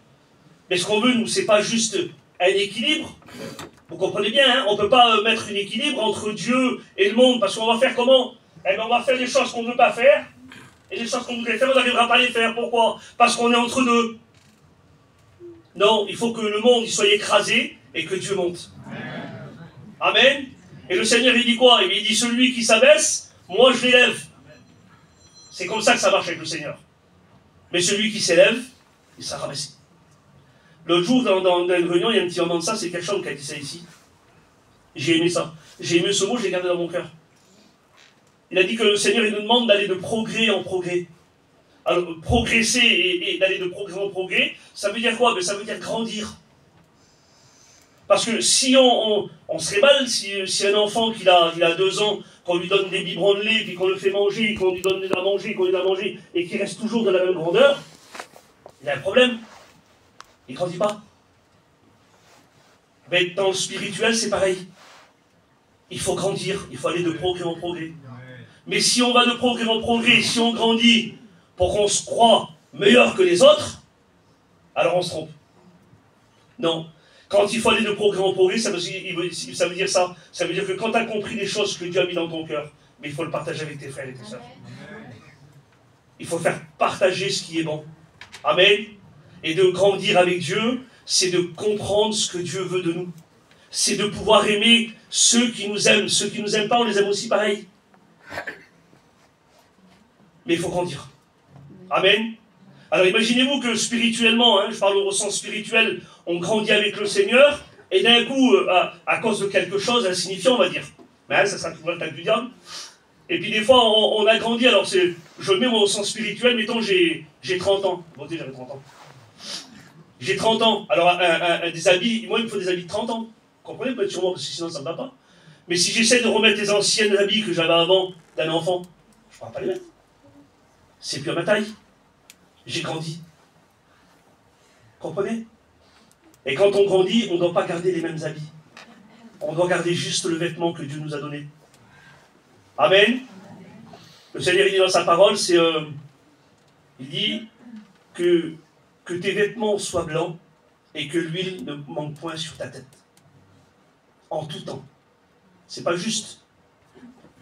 Mais ce qu'on veut, nous, c'est pas juste un équilibre. Vous comprenez bien, hein, on ne peut pas mettre un équilibre entre Dieu et le monde, parce qu'on va faire comment? Eh bien, on va faire des choses qu'on ne veut pas faire, et des choses qu'on voudrait faire, on n'arrivera pas à les faire. Pourquoi? Parce qu'on est entre deux. Non, il faut que le monde il soit écrasé et que Dieu monte. Amen. Et le Seigneur, il dit quoi? Il dit, celui qui s'abaisse, moi je l'élève. C'est comme ça que ça marche avec le Seigneur. Mais celui qui s'élève, il sera rabaissé. L'autre jour, dans une réunion, il y a un petit moment de ça, c'est quelqu'un qui a dit ça ici. J'ai aimé ça. J'ai aimé ce mot, je l'ai gardé dans mon cœur. Il a dit que le Seigneur, il nous demande d'aller de progrès en progrès. Alors, progresser et d'aller de progrès en progrès, ça veut dire quoi? Ben, ça veut dire grandir. Parce que si on serait mal, si un enfant qui a 2 ans, qu'on lui donne des biberons de lait, puis qu'on le fait manger, qu'on lui donne à manger, qu'on lui donne à manger, et qu'il reste toujours de la même grandeur, il a un problème. Il ne grandit pas. Mais dans le spirituel, c'est pareil. Il faut grandir, il faut aller de progrès en progrès. Mais si on va de progrès en progrès, si on grandit pour qu'on se croit meilleur que les autres, alors on se trompe. Non. Quand il faut aller de progrès en progrès, ça veut dire ça. Ça veut dire que quand tu as compris les choses que Dieu a mis dans ton cœur, mais il faut le partager avec tes frères et tes sœurs. Il faut faire partager ce qui est bon. Amen. Et de grandir avec Dieu, c'est de comprendre ce que Dieu veut de nous. C'est de pouvoir aimer ceux qui nous aiment. Ceux qui ne nous aiment pas, on les aime aussi pareil. Mais il faut grandir. Amen. Alors imaginez-vous que spirituellement, hein, je parle au sens spirituel, on grandit avec le Seigneur, et d'un coup, à cause de quelque chose insignifiant, on va dire, mais ça sera toujours l'attaque du diable. Et puis des fois, on a grandi, alors je le mets moi, au sens spirituel, mettons j'ai 30 ans. Bon, déjà j'avais 30 ans. J'ai 30 ans, alors des habits, moi il me faut des habits de 30 ans. Vous comprenez, peut-être sur moi, parce que sinon ça ne va pas. Mais si j'essaie de remettre les anciennes habits que j'avais avant d'un enfant, je ne pourrai pas les mettre. C'est plus à ma taille. J'ai grandi. Comprenez? Et quand on grandit, on ne doit pas garder les mêmes habits. On doit garder juste le vêtement que Dieu nous a donné. Amen. Le Seigneur, il dit dans sa parole, il dit que tes vêtements soient blancs et que l'huile ne manque point sur ta tête. En tout temps. C'est pas juste.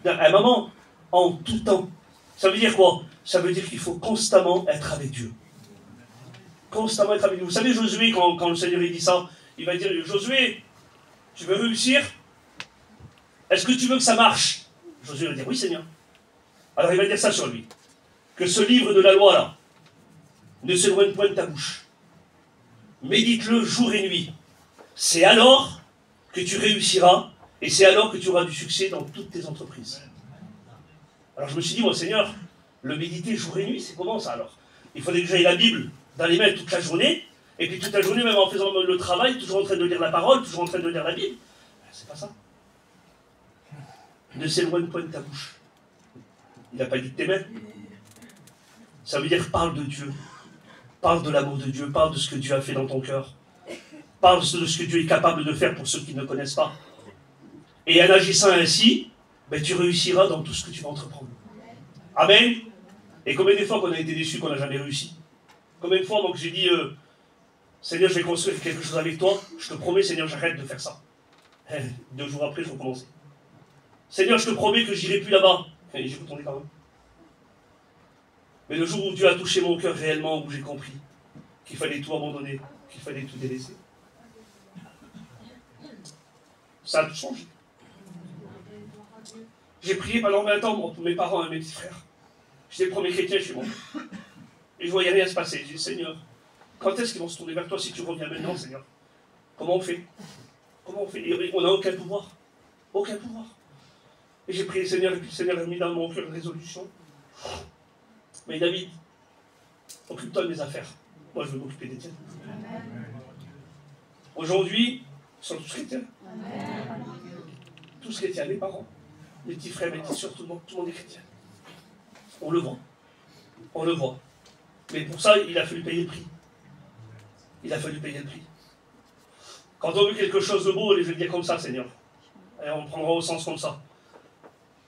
À un moment, en tout temps. Ça veut dire quoi? Ça veut dire qu'il faut constamment être avec Dieu. Constamment être avec Dieu. Vous savez, Josué, quand le Seigneur il dit ça, il va dire, Josué, tu veux réussir? Est-ce que tu veux que ça marche? Josué va dire, oui Seigneur. Alors il va dire ça sur lui. Que ce livre de la loi là, ne s'éloigne point de ta bouche. Médite-le jour et nuit. C'est alors que tu réussiras et c'est alors que tu auras du succès dans toutes tes entreprises. Alors je me suis dit, moi Seigneur, le méditer jour et nuit, c'est comment ça alors? Il faudrait que j'aille la Bible dans les mains toute la journée, et puis toute la journée, même en faisant le travail, toujours en train de lire la parole, toujours en train de lire la Bible. C'est pas ça. Ne s'éloigne point de ta bouche. Il n'a pas dit de tes mains. Ça veut dire parle de Dieu. Parle de l'amour de Dieu. Parle de ce que Dieu a fait dans ton cœur. Parle de ce que Dieu est capable de faire pour ceux qui ne connaissent pas. Et en agissant ainsi, ben, tu réussiras dans tout ce que tu vas entreprendre. Amen. Et combien de fois qu'on a été déçus qu'on n'a jamais réussi? Combien de fois moi que j'ai dit Seigneur, je vais construire quelque chose avec toi, je te promets, Seigneur, j'arrête de faire ça. 2 jours après, je recommence. Seigneur, je te promets que j'irai plus là-bas. Et j'ai retourné quand même. Mais le jour où Dieu a touché mon cœur réellement, où j'ai compris qu'il fallait tout abandonner, qu'il fallait tout délaisser, ça a tout changé. J'ai prié pendant 20 ans pour mes parents et mes petits frères. J'étais le premier chrétien chez moi. Et je voyais rien se passer. J'ai dit, Seigneur, quand est-ce qu'ils vont se tourner vers toi si tu reviens maintenant, Seigneur? Comment on fait? Comment on fait? Et on n'a aucun pouvoir. Aucun pouvoir. Et j'ai prié le Seigneur, et puis le Seigneur a mis dans mon cœur une résolution. Mais David, occupe-toi de mes affaires. Moi, je veux m'occuper des tiennes. Aujourd'hui, ils sont tous chrétiens. Tous chrétiens, les parents, les petits frères, mes petits sœurs, tout le monde est chrétien. On le voit. On le voit. Mais pour ça, il a fallu payer le prix. Il a fallu payer le prix. Quand on veut quelque chose de beau, je vais le dire comme ça, Seigneur. Et on prendra au sens comme ça.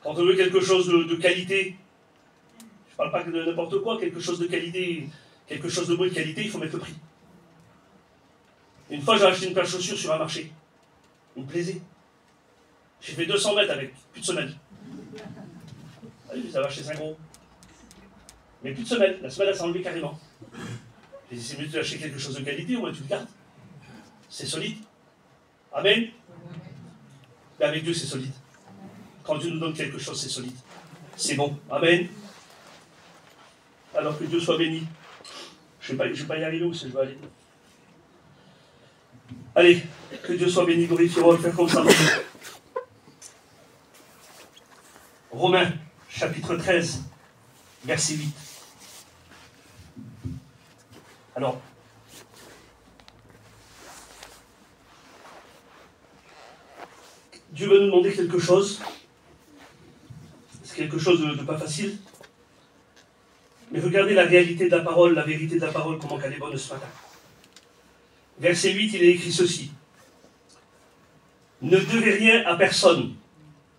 Quand on veut quelque chose de qualité, je ne parle pas de n'importe quoi, quelque chose de qualité, quelque chose de beau et de qualité, il faut mettre le prix. Une fois, j'ai acheté une paire de chaussures sur un marché. Il me plaisait. J'ai fait 200 mètres avec, plus de semaine. Je les avais achetés 5 €. Mais plus de semaine. La semaine, elle s'est enlevée carrément. J'ai dit, c'est mieux d'acheter quelque chose de qualité, au moins tu le gardes. C'est solide. Amen. Mais avec Dieu, c'est solide. Quand Dieu nous donne quelque chose, c'est solide. C'est bon. Amen. Alors que Dieu soit béni. Je ne vais pas y arriver où c'est, je vais aller. Allez, que Dieu soit béni, glorifié, on va le faire comme ça. Romains, chapitre 13, verset 8. Alors, Dieu va nous demander quelque chose. C'est quelque chose de pas facile. Mais regardez la réalité de la parole, la vérité de la parole, comment elle est bonne ce matin. Verset 8, il est écrit ceci. Ne devez rien à personne,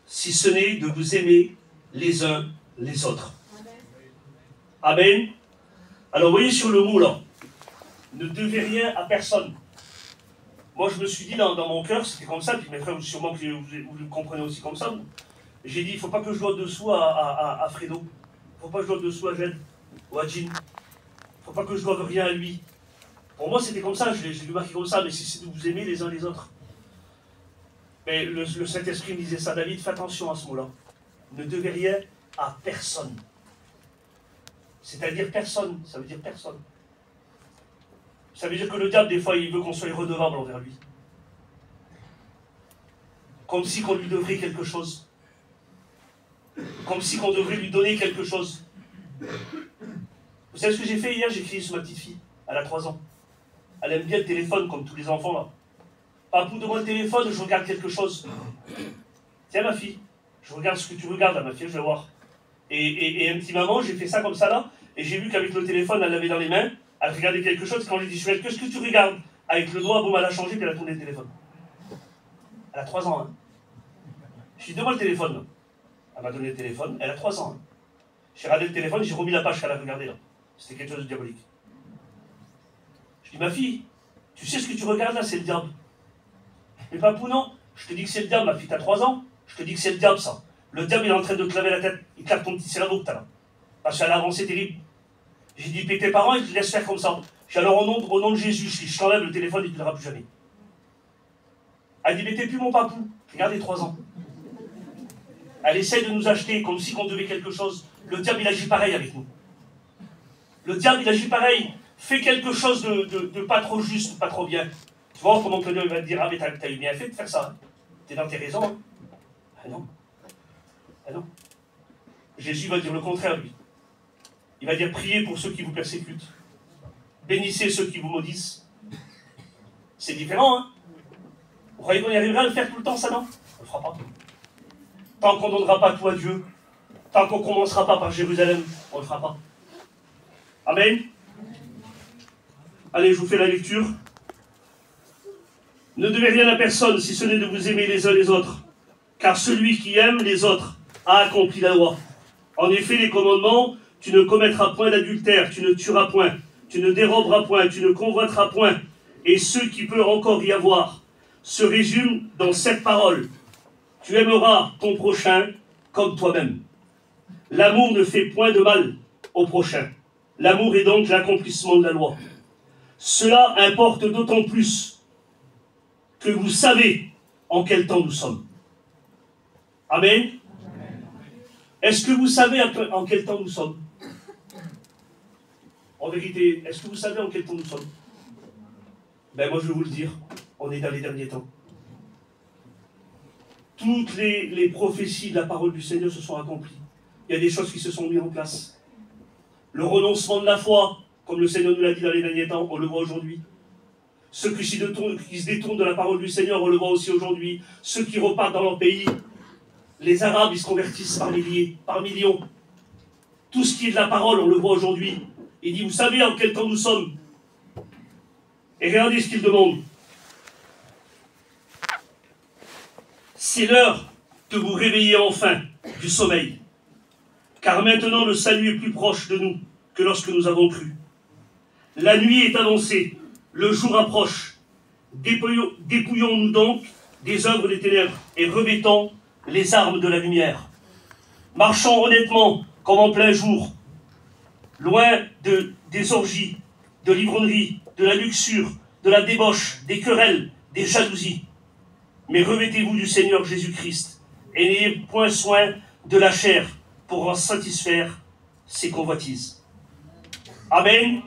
si ce n'est de vous aimer les uns les autres. Amen. Alors, voyez sur le mot là. Ne devez rien à personne. Moi, je me suis dit dans mon cœur, c'était comme ça, puis mes frères, sûrement que vous le comprenez aussi comme ça. J'ai dit, il ne faut pas que je doive dessous à Fredo. Il ne faut pas que je doive dessous à Jed ou à Jean. Il ne faut pas que je doive rien à lui. Pour moi, c'était comme ça, je l'ai marqué comme ça, mais c'est de vous aimer les uns les autres. Mais le Saint-Esprit me disait ça, David, fais attention à ce mot-là. Ne devez rien à personne. C'est-à-dire personne, ça veut dire personne. Ça veut dire que le diable, des fois, il veut qu'on soit redevable envers lui. Comme si qu'on lui devrait quelque chose. Comme si qu'on devrait lui donner quelque chose. Vous savez ce que j'ai fait hier? J'ai crié sur ma petite fille. Elle a 3 ans. Elle aime bien le téléphone, comme tous les enfants là. Papou, donne-moi le téléphone, je regarde quelque chose. tiens ma fille, je regarde ce que tu regardes là, ma fille, je vais voir. Et un petit maman, j'ai fait ça comme ça là, et j'ai vu qu'avec le téléphone, elle l'avait dans les mains, elle regardait quelque chose, quand j'ai dit, Chouette, qu'est-ce que tu regardes? Avec le doigt, boum, elle a changé, puis elle a tourné le téléphone. Elle a 3 ans, hein. Je lui ai dit, donne-moi le téléphone, là. Elle m'a donné le téléphone, elle a 3 ans. Hein. J'ai regardé le téléphone, j'ai remis la page qu'elle a regardée là. C'était quelque chose de diabolique. Je dis, ma fille, tu sais ce que tu regardes là, c'est le diable. Mais papou, non, je te dis que c'est le diable, ma fille, t'as 3 ans, je te dis que c'est le diable, ça. Le diable, il est en train de te laver la tête, il claque ton petit cerveau que t'as là. Parce qu'elle a avancé terrible. J'ai dit, paie tes parents, ils te laissent faire comme ça. J'ai dit, alors au nom de Jésus, je t'enlève le téléphone et tu ne l'auras plus jamais. Elle dit, mais t'es plus mon papou. Regardez, 3 ans. Elle essaie de nous acheter comme si on devait quelque chose. Le diable, il agit pareil avec nous. Le diable, il agit pareil. Fais quelque chose de pas trop juste, pas trop bien. Tu vois comment que Dieu va te dire, ah mais t'as eu bien fait de faire ça. Hein. T'es dans tes raisons. Hein. Ah non. Ah non. Jésus va dire le contraire, lui. Il va dire, priez pour ceux qui vous persécutent. Bénissez ceux qui vous maudissent. C'est différent, hein. Vous croyez qu'on y arrivera à le faire tout le temps, ça, non? On ne le fera pas. Tant qu'on ne donnera pas tout à Dieu, tant qu'on ne commencera pas par Jérusalem, on ne le fera pas. Amen. Allez, je vous fais la lecture. Ne devez rien à personne si ce n'est de vous aimer les uns les autres, car celui qui aime les autres a accompli la loi. En effet, les commandements, tu ne commettras point d'adultère, tu ne tueras point, tu ne déroberas point, tu ne convoiteras point, et ce qui peut encore y avoir se résume dans cette parole. Tu aimeras ton prochain comme toi-même. L'amour ne fait point de mal au prochain. L'amour est donc l'accomplissement de la loi. Cela importe d'autant plus que vous savez en quel temps nous sommes. Amen. Est-ce que vous savez en quel temps nous sommes? En vérité, est-ce que vous savez en quel temps nous sommes? Ben moi je vais vous le dire, on est dans les derniers temps. Toutes les prophéties de la parole du Seigneur se sont accomplies. Il y a des choses qui se sont mises en place. Le renoncement de la foi, comme le Seigneur nous l'a dit dans les derniers temps, on le voit aujourd'hui. Ceux qui se détournent de la parole du Seigneur, on le voit aussi aujourd'hui. Ceux qui repartent dans leur pays, les Arabes, ils se convertissent par milliers, par millions. Tout ce qui est de la parole, on le voit aujourd'hui. Il dit, vous savez en quel temps nous sommes? Et regardez ce qu'il demande. C'est l'heure de vous réveiller enfin du sommeil. Car maintenant le salut est plus proche de nous que lorsque nous avons cru. La nuit est avancée, le jour approche. Dépouillons-nous donc des œuvres des ténèbres et revêtons les armes de la lumière. Marchons honnêtement comme en plein jour, loin des orgies, de l'ivrognerie, de la luxure, de la débauche, des querelles, des jalousies. Mais revêtez-vous du Seigneur Jésus-Christ et n'ayez point soin de la chair pour en satisfaire ses convoitises. Amen.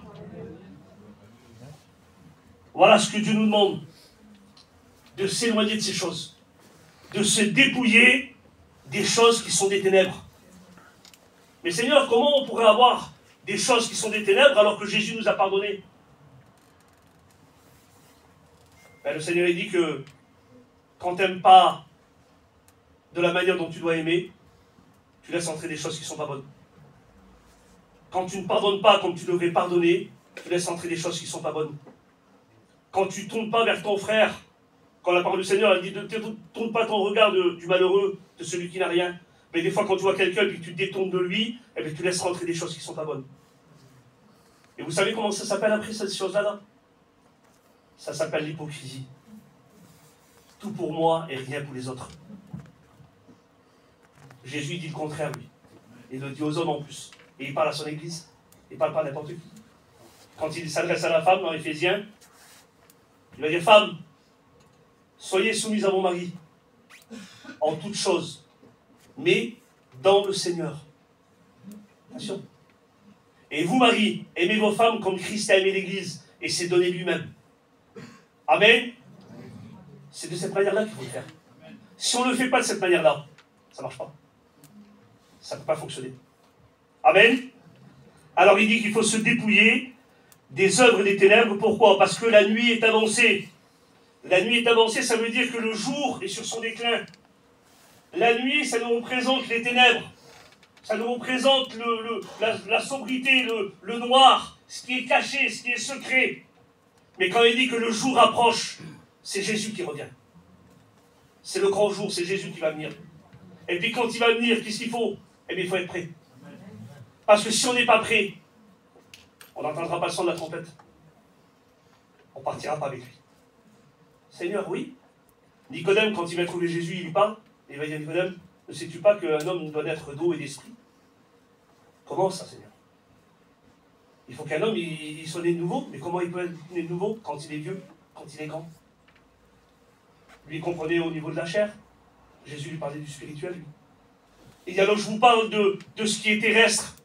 Voilà ce que Dieu nous demande, de s'éloigner de ces choses, de se dépouiller des choses qui sont des ténèbres. Mais Seigneur, comment on pourrait avoir des choses qui sont des ténèbres alors que Jésus nous a pardonné? Ben, le Seigneur dit que quand tu n'aimes pas de la manière dont tu dois aimer, tu laisses entrer des choses qui ne sont pas bonnes. Quand tu ne pardonnes pas comme tu devrais pardonner, tu laisses entrer des choses qui ne sont pas bonnes. Quand tu ne tournes pas vers ton frère, quand la parole du Seigneur elle dit ne tourne pas ton regard du malheureux, de celui qui n'a rien, mais des fois quand tu vois quelqu'un et que tu te détournes de lui, eh bien, tu laisses rentrer des choses qui ne sont pas bonnes. Et vous savez comment ça s'appelle après cette chose-là? Ça s'appelle l'hypocrisie. Tout pour moi et rien pour les autres. Jésus dit le contraire, lui. Il le dit aux hommes en plus. Et il parle à son église. Il ne parle pas à n'importe qui. Quand il s'adresse à la femme dans Éphésiens, il va dire, femme, soyez soumises à mon mari, en toutes choses, mais dans le Seigneur. Attention. Et vous, mari, aimez vos femmes comme Christ a aimé l'Église et s'est donné lui-même. Amen. C'est de cette manière-là qu'il faut le faire. Si on ne le fait pas de cette manière-là, ça ne marche pas. Ça ne peut pas fonctionner. Amen. Alors il dit qu'il faut se dépouiller des œuvres des ténèbres. Pourquoi? Parce que la nuit est avancée. La nuit est avancée, ça veut dire que le jour est sur son déclin. La nuit, ça nous représente les ténèbres. Ça nous représente la sobriété, le noir, ce qui est caché, ce qui est secret. Mais quand il dit que le jour approche, c'est Jésus qui revient. C'est le grand jour, c'est Jésus qui va venir. Et puis quand il va venir, qu'est-ce qu'il faut? Eh bien, il faut être prêt. Parce que si on n'est pas prêt, on n'entendra pas le son de la trompette. On ne partira pas avec lui. Seigneur, oui. Nicodème, quand il va trouver Jésus, il lui parle. Et il va dire, Nicodème, ne sais-tu pas qu'un homme doit naître d'eau et d'esprit? Comment ça, Seigneur? Il faut qu'un homme, il soit né de nouveau. Mais comment il peut être né de nouveau quand il est vieux, quand il est grand? Lui, il comprenait au niveau de la chair. Jésus lui parlait du spirituel, lui. Et alors, je vous parle de ce qui est terrestre,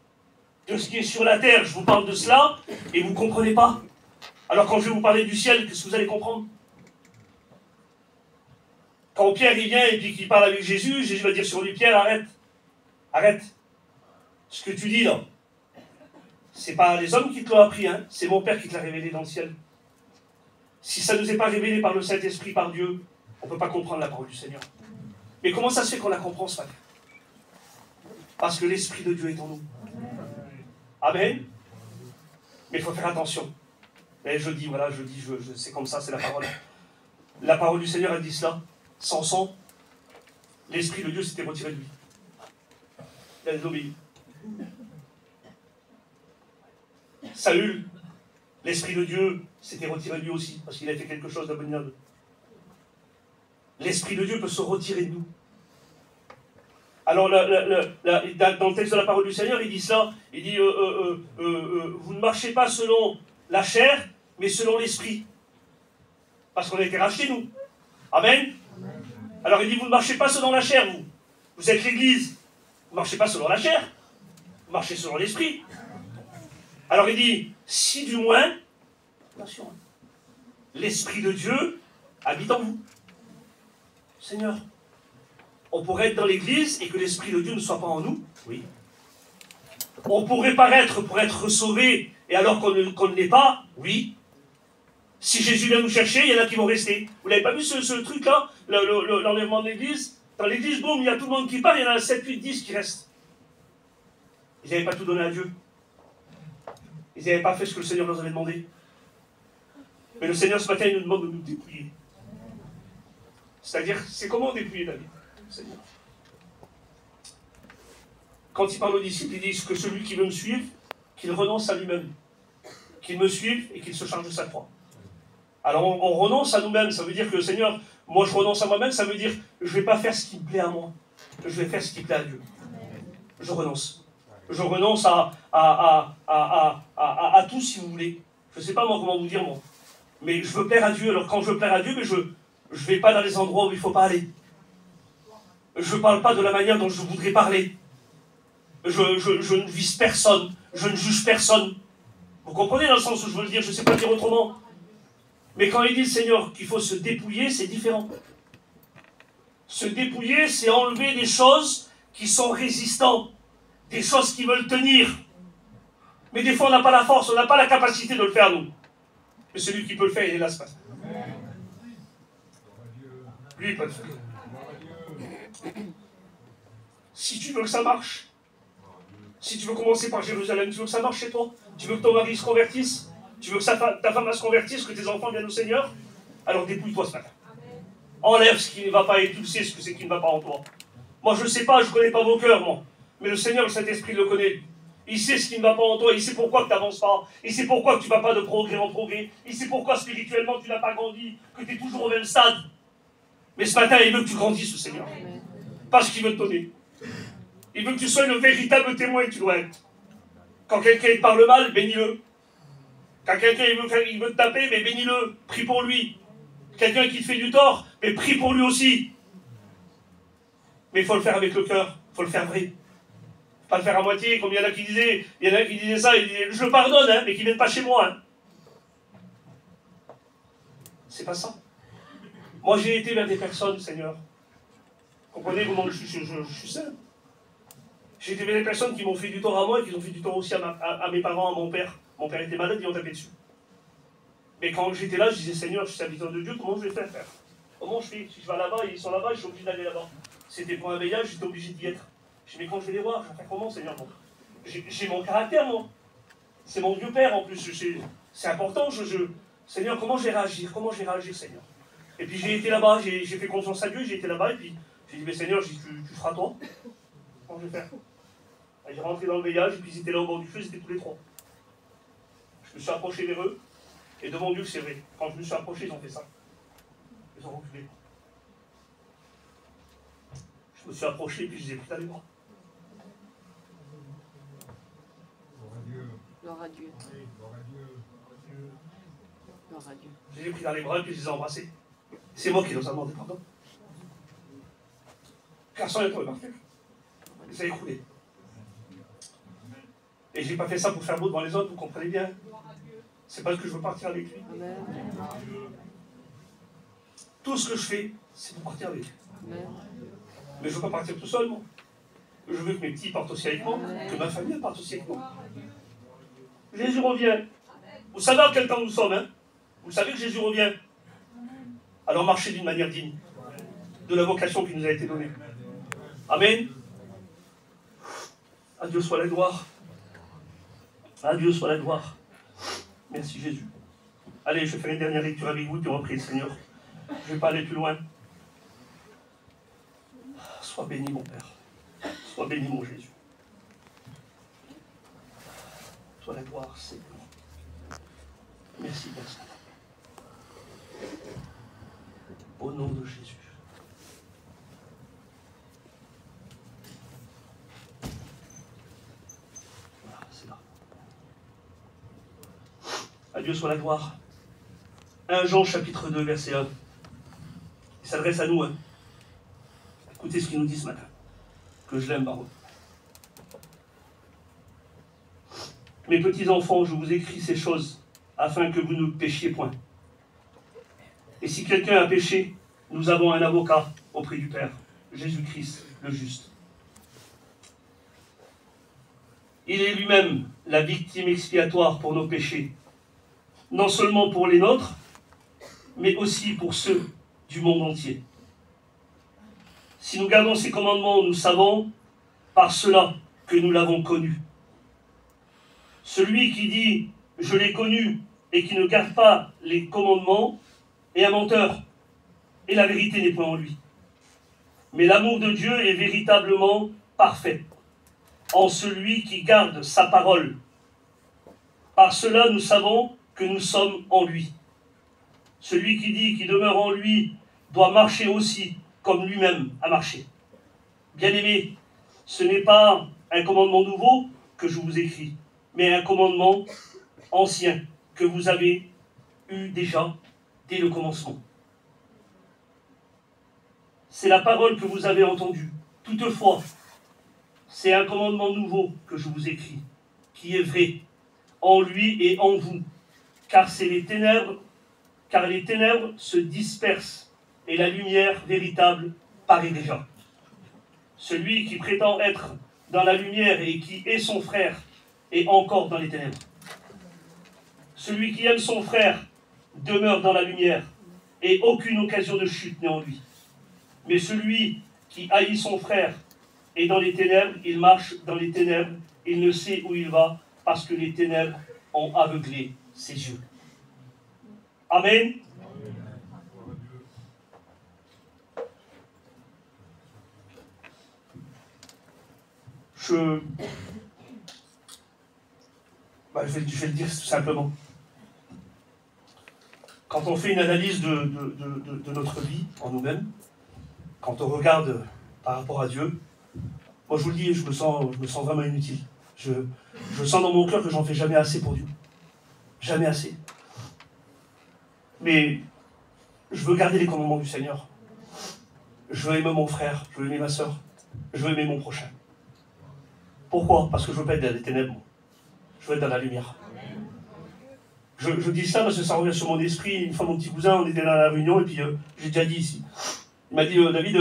de ce qui est sur la terre. Je vous parle de cela, et vous ne comprenez pas. Alors, quand je vais vous parler du ciel, qu'est-ce que vous allez comprendre? Quand Pierre, il vient et puis qu'il parle avec Jésus, Jésus va dire sur lui, Pierre, arrête. Arrête. Ce que tu dis, là, c'est pas les hommes qui te l'ont appris, hein, c'est mon Père qui te l'a révélé dans le ciel. Si ça ne nous est pas révélé par le Saint-Esprit, par Dieu, on ne peut pas comprendre la parole du Seigneur. Mais comment ça se fait qu'on la comprend ce matin? Parce que l'Esprit de Dieu est en nous. Amen. Mais il faut faire attention. Et je dis, voilà, c'est comme ça, c'est la parole. La parole du Seigneur, elle dit cela. Samson, l'Esprit de Dieu s'était retiré de lui. Il a désobéi. Saül, l'Esprit de Dieu s'était retiré de lui aussi, parce qu'il a fait quelque chose d'abominable. L'Esprit de Dieu peut se retirer de nous. Alors, dans le texte de la parole du Seigneur, il dit cela, il dit, vous ne marchez pas selon la chair, mais selon l'Esprit. Parce qu'on a été rachetés, nous. Amen. Alors, il dit, vous ne marchez pas selon la chair, vous. Vous êtes l'Église. Vous ne marchez pas selon la chair. Vous marchez selon l'Esprit. Alors, il dit, si du moins, attention, l'Esprit de Dieu habite en vous. Seigneur, on pourrait être dans l'Église et que l'Esprit de Dieu ne soit pas en nous. Oui. On pourrait paraître pour être sauvé et alors qu'on ne l'est pas. Oui. Si Jésus vient nous chercher, il y en a qui vont rester. Vous n'avez pas vu ce truc-là, l'enlèvement de l'Église? Dans l'Église, boum, il y a tout le monde qui part, il y en a 7, 8, 10 qui restent. Ils n'avaient pas tout donné à Dieu. Ils n'avaient pas fait ce que le Seigneur leur avait demandé. Mais le Seigneur, ce matin, il nous demande de nous dépouiller. C'est-à-dire, c'est comment dépouiller David, Seigneur? Quand il parle aux disciples, il dit que celui qui veut me suivre, qu'il renonce à lui-même. Qu'il me suive et qu'il se charge de sa croix. Alors, on renonce à nous-mêmes. Ça veut dire que le Seigneur, moi je renonce à moi-même, ça veut dire je ne vais pas faire ce qui me plaît à moi. Je vais faire ce qui plaît à Dieu. Je renonce. Je renonce à tout, si vous voulez. Je ne sais pas moi comment vous dire, moi. Mais je veux plaire à Dieu. Alors, quand je veux plaire à Dieu, mais je ne vais pas dans les endroits où il ne faut pas aller. Je ne parle pas de la manière dont je voudrais parler. Je ne vise personne. Je ne juge personne. Vous comprenez dans le sens où je veux le dire, je ne sais pas le dire autrement. Mais quand il dit le Seigneur qu'il faut se dépouiller, c'est différent. Se dépouiller, c'est enlever des choses qui sont résistantes, des choses qui veulent tenir. Mais des fois, on n'a pas la force, on n'a pas la capacité de le faire, nous. Mais celui qui peut le faire, il est là ce matin. Lui, il peut le faire. Si tu veux que ça marche, si tu veux commencer par Jérusalem, tu veux que ça marche chez toi, tu veux que ton mari se convertisse, tu veux que ta femme se convertisse, que tes enfants viennent au Seigneur, alors dépouille-toi ce matin. Enlève ce qui ne va pas et tu sais ce que c'est qui ne va pas en toi. Moi, je ne sais pas, je ne connais pas vos cœurs, moi. Mais le Seigneur, le Saint-Esprit le connaît. Il sait ce qui ne va pas en toi, il sait pourquoi tu n'avances pas, il sait pourquoi tu ne vas pas de progrès en progrès, il sait pourquoi spirituellement tu n'as pas grandi, que tu es toujours au même stade. Mais ce matin, il veut que tu grandisses, le Seigneur. Parce qu'il veut te donner. Il veut que tu sois le véritable témoin que tu dois être. Quand quelqu'un te parle mal, bénis-le. Quand quelqu'un il veut te taper, mais bénis-le, prie pour lui. Quelqu'un qui te fait du tort, mais prie pour lui aussi. Mais il faut le faire avec le cœur, il faut le faire vrai. Pas le faire à moitié, comme il y en a qui disaient, ça, ils disaient, je le pardonne, hein, mais qu'ils ne viennent pas chez moi. Hein. C'est pas ça. Moi, j'ai été vers des personnes, Seigneur. Comprenez comment je suis seul. J'ai été vers des personnes qui m'ont fait du tort à moi et qui ont fait du tort aussi à mes parents, à mon père. Mon père était malade, ils ont tapé dessus. Mais quand j'étais là, je disais, Seigneur, je suis serviteur de Dieu, comment je vais faire? Comment je fais? Si je vais là-bas, ils sont là-bas, je suis obligé d'aller là-bas. C'était pour un veillage, j'étais obligé d'y être. Je dis, mais quand je vais les voir, je vais faire comment, Seigneur? Bon, j'ai mon caractère, moi. C'est mon vieux père, en plus. C'est important. Seigneur, comment je vais réagir? Comment je vais réagir, Seigneur? Et puis j'ai été là-bas, j'ai fait confiance à Dieu, j'ai été là-bas, et puis j'ai dit, mais Seigneur, tu feras toi. Comment je vais faire? J'ai rentré dans le veillage, et puis ils étaient là au bord du feu, ils étaient tous les trois. Je me suis approché vers eux, et devant Dieu, c'est vrai. Quand je me suis approché, ils ont fait ça. Ils ont reculé. Je me suis approché, et puis je les ai pris dans les bras.
Gloire à Dieu. Gloire à Dieu.
Je les ai pris dans les bras, et puis je les ai embrassés. C'est moi qui leur ai demandé pardon. Personne n'est tombé par terre. Ça a écroulé. Et je n'ai pas fait ça pour faire beau devant les autres, vous comprenez bien. C'est parce que je veux partir avec lui.
Amen.
Tout ce que je fais, c'est pour partir avec lui.
Amen.
Mais je ne veux pas partir tout seul, moi. Je veux que mes petits partent aussi avec moi, que ma famille parte aussi avec moi. Jésus revient. Vous savez à quel temps nous sommes, hein? Vous savez que Jésus revient. Alors marchez d'une manière digne de la vocation qui nous a été donnée. Amen. À Dieu soit la gloire. À Dieu soit la gloire. Merci Jésus. Allez, je vais faire une dernière lecture avec vous, puis on va prier le Seigneur. Je ne vais pas aller plus loin. Sois béni, mon Père. Sois béni, mon Jésus. Sois la gloire, Seigneur. Merci, Père Saint. Au nom de Jésus. Voilà, c'est là. À Dieu soit la gloire. 1 Jean chapitre 2, verset 1. Il s'adresse à nous. Hein. Écoutez ce qu'il nous dit ce matin. Que je l'aime, pardon. Mes petits enfants, je vous écris ces choses afin que vous ne péchiez point. Et si quelqu'un a péché, nous avons un avocat auprès du Père, Jésus-Christ le juste. Il est lui-même la victime expiatoire pour nos péchés, non seulement pour les nôtres, mais aussi pour ceux du monde entier. Si nous gardons ses commandements, nous savons par cela que nous l'avons connu. Celui qui dit « je l'ai connu » et qui ne garde pas les commandements est un menteur, et la vérité n'est point en lui. Mais l'amour de Dieu est véritablement parfait en celui qui garde sa parole. Par cela, nous savons que nous sommes en lui. Celui qui dit qu'il demeure en lui doit marcher aussi comme lui-même a marché. Bien-aimés, ce n'est pas un commandement nouveau que je vous écris, mais un commandement ancien que vous avez eu déjà dès le commencement. C'est la parole que vous avez entendue. Toutefois, c'est un commandement nouveau que je vous écris, qui est vrai, en lui et en vous, car les ténèbres se dispersent et la lumière véritable paraît déjà. Celui qui prétend être dans la lumière et qui est son frère est encore dans les ténèbres. Celui qui aime son frère demeure dans la lumière et aucune occasion de chute n'est en lui. Mais celui qui haït son frère est dans les ténèbres, il marche dans les ténèbres, il ne sait où il va parce que les ténèbres ont aveuglé ses yeux. Amen. Je vais le dire tout simplement. Quand on fait une analyse de notre vie en nous-mêmes, quand on regarde par rapport à Dieu, moi je vous le dis, je me sens vraiment inutile. Je sens dans mon cœur que j'en fais jamais assez pour Dieu. Jamais assez. Mais je veux garder les commandements du Seigneur. Je veux aimer mon frère, je veux aimer ma soeur, je veux aimer mon prochain. Pourquoi? Parce que je veux pas être dans les ténèbres. Je veux être dans la lumière. Je dis ça parce que ça revient sur mon esprit. Une fois, mon petit cousin, on était dans la réunion, et puis j'ai déjà dit ici. Il m'a dit, David,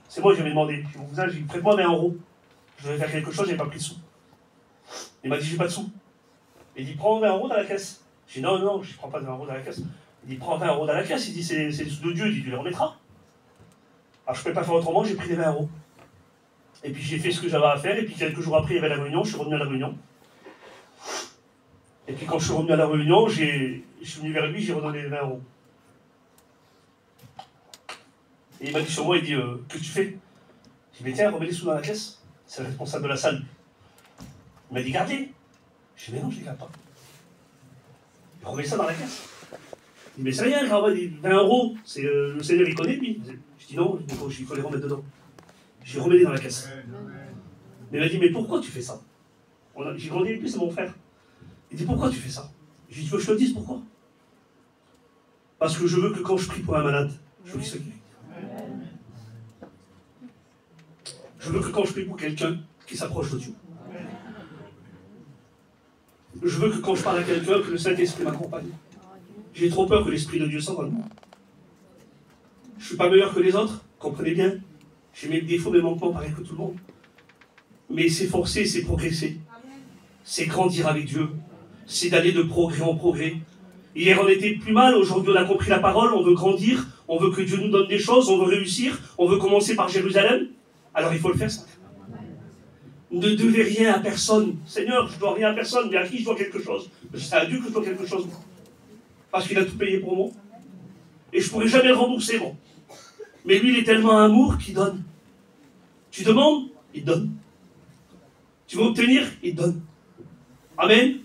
c'est moi qui avais demandé. Mon cousin, j'ai dit, prête-moi 20 €. Je devais faire quelque chose, j'ai pas pris de sous. Il m'a dit, j'ai pas de sous. Il dit, prends 20 € dans la caisse. J'ai dit, non, je prends pas 20 € dans la caisse. Il dit, prends 20 € dans la caisse. Il dit, c'est les sous de Dieu. Il dit, tu les remettras. Alors je ne peux pas faire autrement, j'ai pris les 20 €. Et puis j'ai fait ce que j'avais à faire, et puis quelques jours après, il y avait la réunion, je suis revenu à la réunion. Et puis quand je suis revenu à la réunion, je suis venu vers lui, j'ai redonné les 20 €. Et il m'a dit sur moi, il dit, que tu fais? J'ai dit, tiens, remets les sous dans la caisse. C'est le responsable de la salle. Il m'a dit, gardez. J'ai dit, mais non, je ne les garde pas. Il remet ça dans la caisse. Il dit, mais c'est rien, grave, 20 €, c'est, le Seigneur, il connaît, lui. Je dis, non, il faut les remettre dedans. J'ai remis dans la caisse. Mais il m'a dit, mais pourquoi tu fais ça? J'ai grandi avec lui, c'est mon frère. Il dit, pourquoi tu fais ça? J'ai dit, tu veux que je te dise pourquoi? Parce que je veux que quand je prie pour un malade, je veux qu'il soit guéri. Je veux que quand je prie pour quelqu'un, qu'il s'approche de Dieu. Je veux que quand je parle à quelqu'un, que le Saint-Esprit m'accompagne. J'ai trop peur que l'Esprit de Dieu s'en va de moi. Je ne suis pas meilleur que les autres, comprenez bien. J'ai mes défauts, mes manquements, pareil que tout le monde. Mais s'efforcer, c'est progresser. C'est grandir avec Dieu. C'est d'aller de progrès en progrès. Hier, on était plus mal. Aujourd'hui, on a compris la parole. On veut grandir. On veut que Dieu nous donne des choses. On veut réussir. On veut commencer par Jérusalem. Alors, il faut le faire, ça. Ne devez rien à personne. Seigneur, je ne dois rien à personne. Mais à qui je dois quelque chose? C'est à Dieu que je dois quelque chose. Parce qu'il a tout payé pour moi. Et je ne pourrai jamais le rembourser, moi. Mais lui, il est tellement amour qu'il donne. Tu demandes, il donne. Tu veux obtenir, il donne. Amen.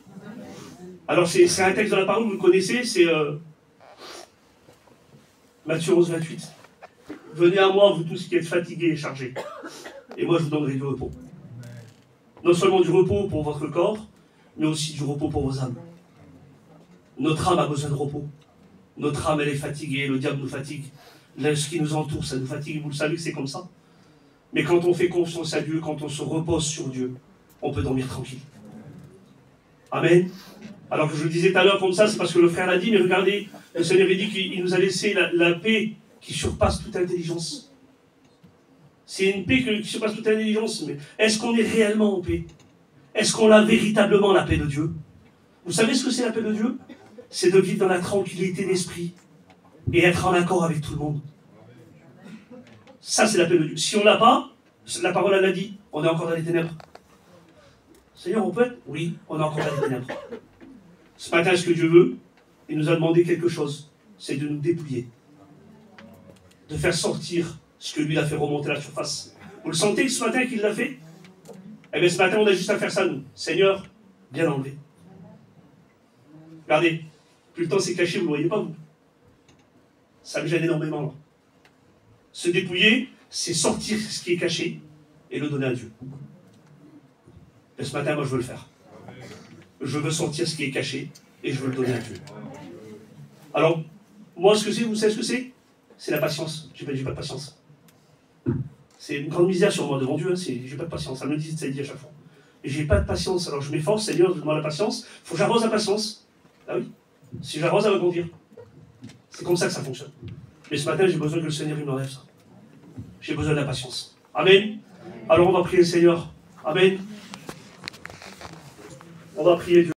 Alors, c'est un texte de la parole, vous le connaissez, c'est Matthieu 11, 28. Venez à moi, vous tous qui êtes fatigués et chargés, et moi je vous donnerai du repos. Non seulement du repos pour votre corps, mais aussi du repos pour vos âmes. Notre âme a besoin de repos. Notre âme, elle est fatiguée, le diable nous fatigue. Là, ce qui nous entoure, ça nous fatigue, vous le savez que c'est comme ça. Mais quand on fait confiance à Dieu, quand on se repose sur Dieu, on peut dormir tranquille. Amen. Alors que je le disais tout à l'heure comme ça, c'est parce que le frère l'a dit, mais regardez, le Seigneur a dit qu'il nous a laissé la paix qui surpasse toute intelligence. C'est une paix qui surpasse toute intelligence, mais est-ce qu'on est réellement en paix? Est-ce qu'on a véritablement la paix de Dieu? Vous savez ce que c'est la paix de Dieu? C'est de vivre dans la tranquillité d'esprit et être en accord avec tout le monde. Ça, c'est la paix de Dieu. Si on ne l'a pas, la parole, elle a dit, on est encore dans les ténèbres. Seigneur, on peut être? Oui, on est encore dans les ténèbres. Ce matin, ce que Dieu veut, il nous a demandé quelque chose, c'est de nous dépouiller. De faire sortir ce que lui a fait remonter à la surface. Vous le sentez ce matin qu'il l'a fait? Eh bien, ce matin, on a juste à faire ça, nous. Seigneur, bien enlevé. Regardez, plus le temps s'est caché, vous ne le voyez pas, vous. Ça me gêne énormément, là. Se dépouiller, c'est sortir ce qui est caché et le donner à Dieu. Et ce matin, moi, je veux le faire. Je veux sortir ce qui est caché et je veux le donner à Dieu. Alors, moi, ce que c'est, vous savez ce que c'est? C'est la patience. J'ai pas de patience. C'est une grande misère sur moi devant Dieu. J'ai pas de patience. Ça me dit à chaque fois. Et j'ai pas de patience. Alors je m'efforce, Seigneur, donne-moi la patience. Il faut que j'arrose la patience. Ah oui. Si j'arrose, elle va grandir. C'est comme ça que ça fonctionne. Mais ce matin, j'ai besoin que le Seigneur il m'enlève ça. J'ai besoin de la patience. Amen. Alors on va prier le Seigneur. Amen. On va prier Dieu.